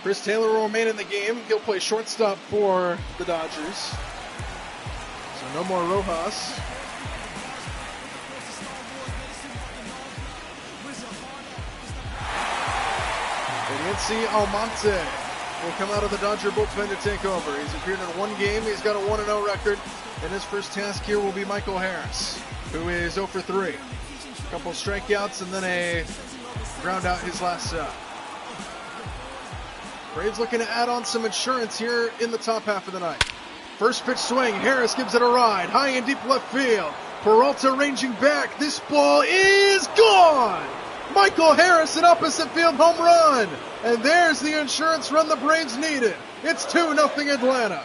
Chris Taylor will remain in the game. He'll play shortstop for the Dodgers. So no more Rojas. Nancy Almonte will come out of the Dodger bullpen to take over. He's appeared in 1 game. He's got a 1-0 record. And his first task here will be Michael Harris, who is 0 for 3. A couple strikeouts and then a ground out his last out. Braves looking to add on some insurance here in the top half of the night. First pitch swing. Harris gives it a ride. High and deep left field. Peralta ranging back. This ball is gone. Michael Harris, an opposite field home run. And there's the insurance run the Braves needed. It's 2-0 Atlanta.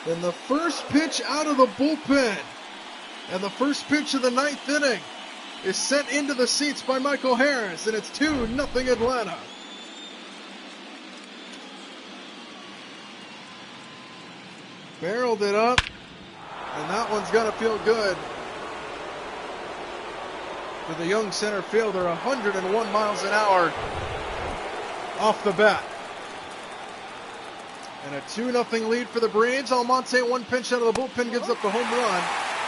Then the first pitch out of the bullpen and the first pitch of the 9th inning is sent into the seats by Michael Harris, and it's 2-0 Atlanta. Barreled it up. And that one's got to feel good for the young center fielder. 101 miles an hour off the bat. And a 2-0 lead for the Braves. Almonte, 1 pinch out of the bullpen, gives up the home run.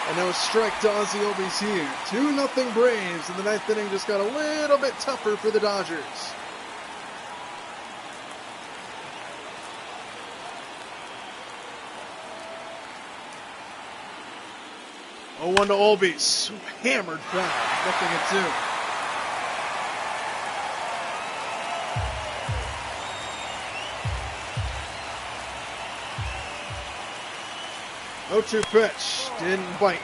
And now a strike to Ozzie Albies here. 2-0 Braves. And the 9th inning just got a little bit tougher for the Dodgers. 0-1 to Albies. Hammered foul. 0-2. 0-2 pitch. Didn't bite.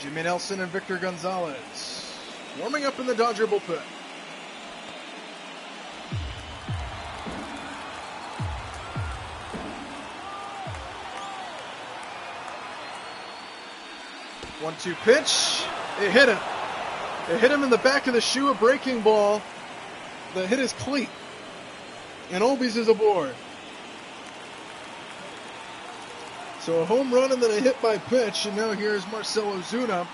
Jimmy Nelson and Victor Gonzalez warming up in the Dodger bullpen. One-two pitch. It hit him. It hit him in the back of the shoe, a breaking ball that hit his cleat. And Olbies is aboard. So a home run and then a hit by pitch. And now here's Marcell Ozuna,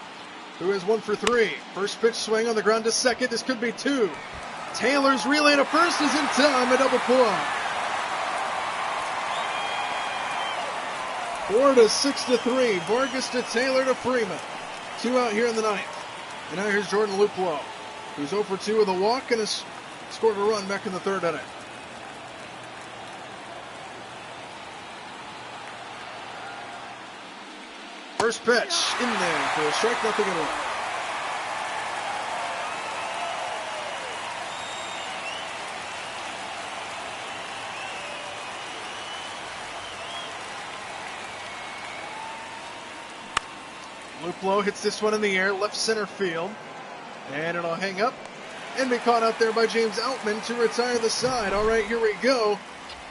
who is 1 for 3. First pitch swing on the ground to second. This could be 2. Taylor's relay to first is in time. A double play. 4 to 6 to 3. Vargas to Taylor to Freeman. 2 out here in the ninth. And now here's Jordan Luplow, who's 0 for 2 with a walk and has scored a run back in the third inning. First pitch in there for a strike, nothing and 1. Luplow hits this one in the air, left center field, and it'll hang up and be caught out there by James Outman to retire the side. All right, here we go.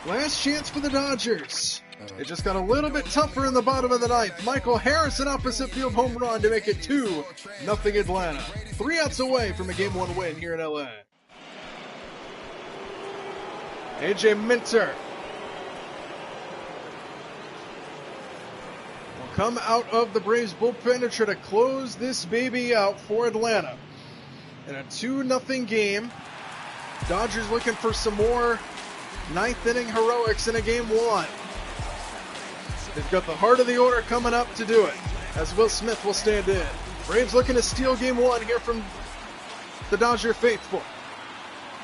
Last chance for the Dodgers. It just got a little bit tougher in the bottom of the ninth. Michael Harris, an opposite field home run to make it 2-0 Atlanta. 3 outs away from a Game 1 win here in LA. AJ Minter will come out of the Braves bullpen to try to close this baby out for Atlanta. In a 2-0 game, Dodgers looking for some more ninth inning heroics in a Game 1. They've got the heart of the order coming up to do it, as Will Smith will stand in. Braves looking to steal Game 1 here from the Dodger faithful,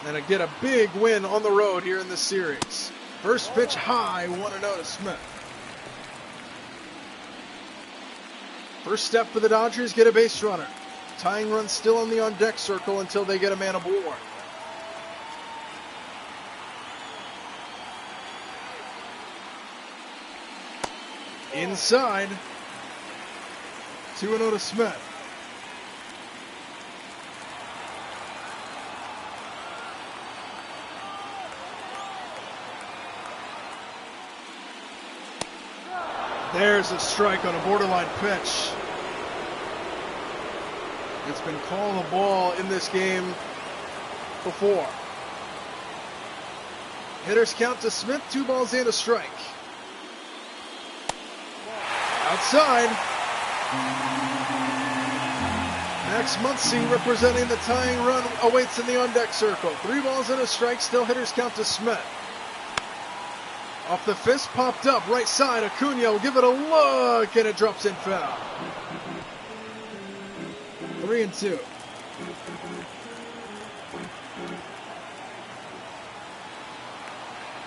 and to get a big win on the road here in this series. First pitch high, 1-0 to Smith. First step for the Dodgers, get a base runner. Tying run still in the on-deck circle until they get a man aboard. Inside, 2-0 to Smith. There's a strike on a borderline pitch. It's been called a ball in this game before. Hitters count to Smith, 2 balls and a strike. Outside, Max Muncy representing the tying run awaits in the on-deck circle. 3 balls and a strike, still hitters count to Smith. Off the fist, popped up, right side, Acuna will give it a look, and it drops in foul. 3-2.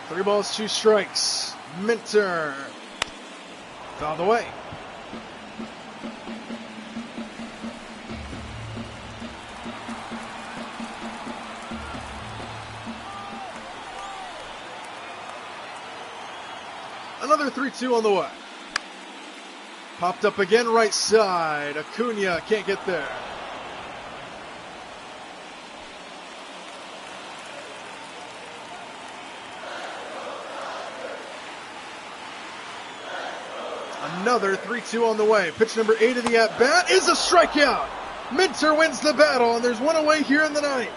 Three balls, 2 strikes. Minter fouled away. Another 3-2 on the way. Popped up again, right side. Acuna can't get there. Another 3-2 on the way. Pitch number 8 of the at-bat is a strikeout. Minter wins the battle, and there's one away here in the ninth.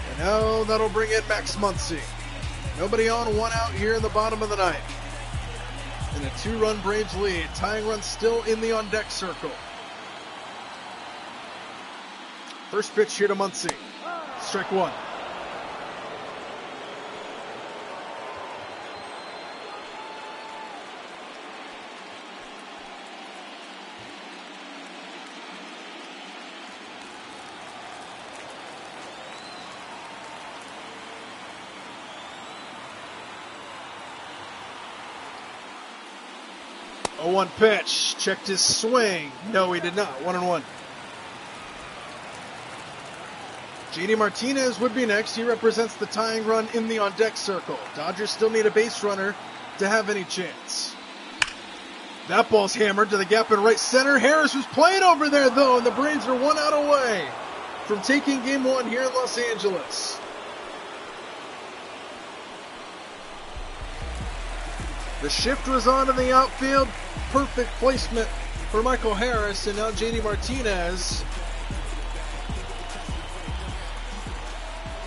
And now that'll bring in Max Muncy. Nobody on, 1 out here in the bottom of the ninth. And a 2-run Braves lead. Tying run still in the on-deck circle. First pitch here to Muncy. Strike 1. A 1 pitch. Checked his swing. No, he did not. 1-1. JD Martinez would be next. He represents the tying run in the on-deck circle. Dodgers still need a base runner to have any chance. That ball's hammered to the gap in right center. Harris was playing over there, though, and the Braves are 1 out away from taking Game 1 here in Los Angeles. The shift was on in the outfield. Perfect placement for Michael Harris, and now JD Martinez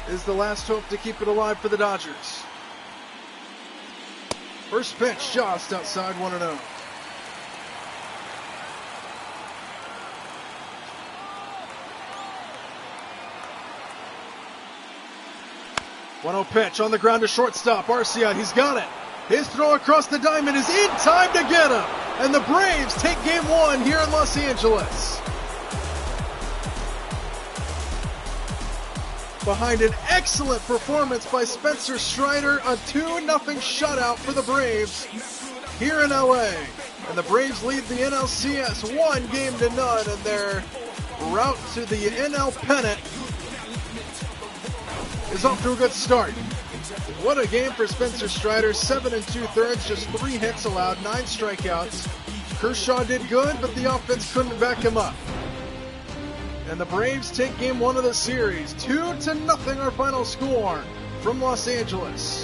is the last hope to keep it alive for the Dodgers. First pitch, just outside 1-0. One-0 pitch on the ground to shortstop. Arcia, he's got it. His throw across the diamond is in time to get him. And the Braves take game one here in Los Angeles. Behind an excellent performance by Spencer Strider, a 2-0 shutout for the Braves here in LA. And the Braves lead the NLCS 1-0, and their route to the NL pennant is off to a good start. What a game for Spencer Strider. 7 2/3, just 3 hits allowed, 9 strikeouts. Kershaw did good, but the offense couldn't back him up. And the Braves take game one of the series. 2-0 our final score from Los Angeles.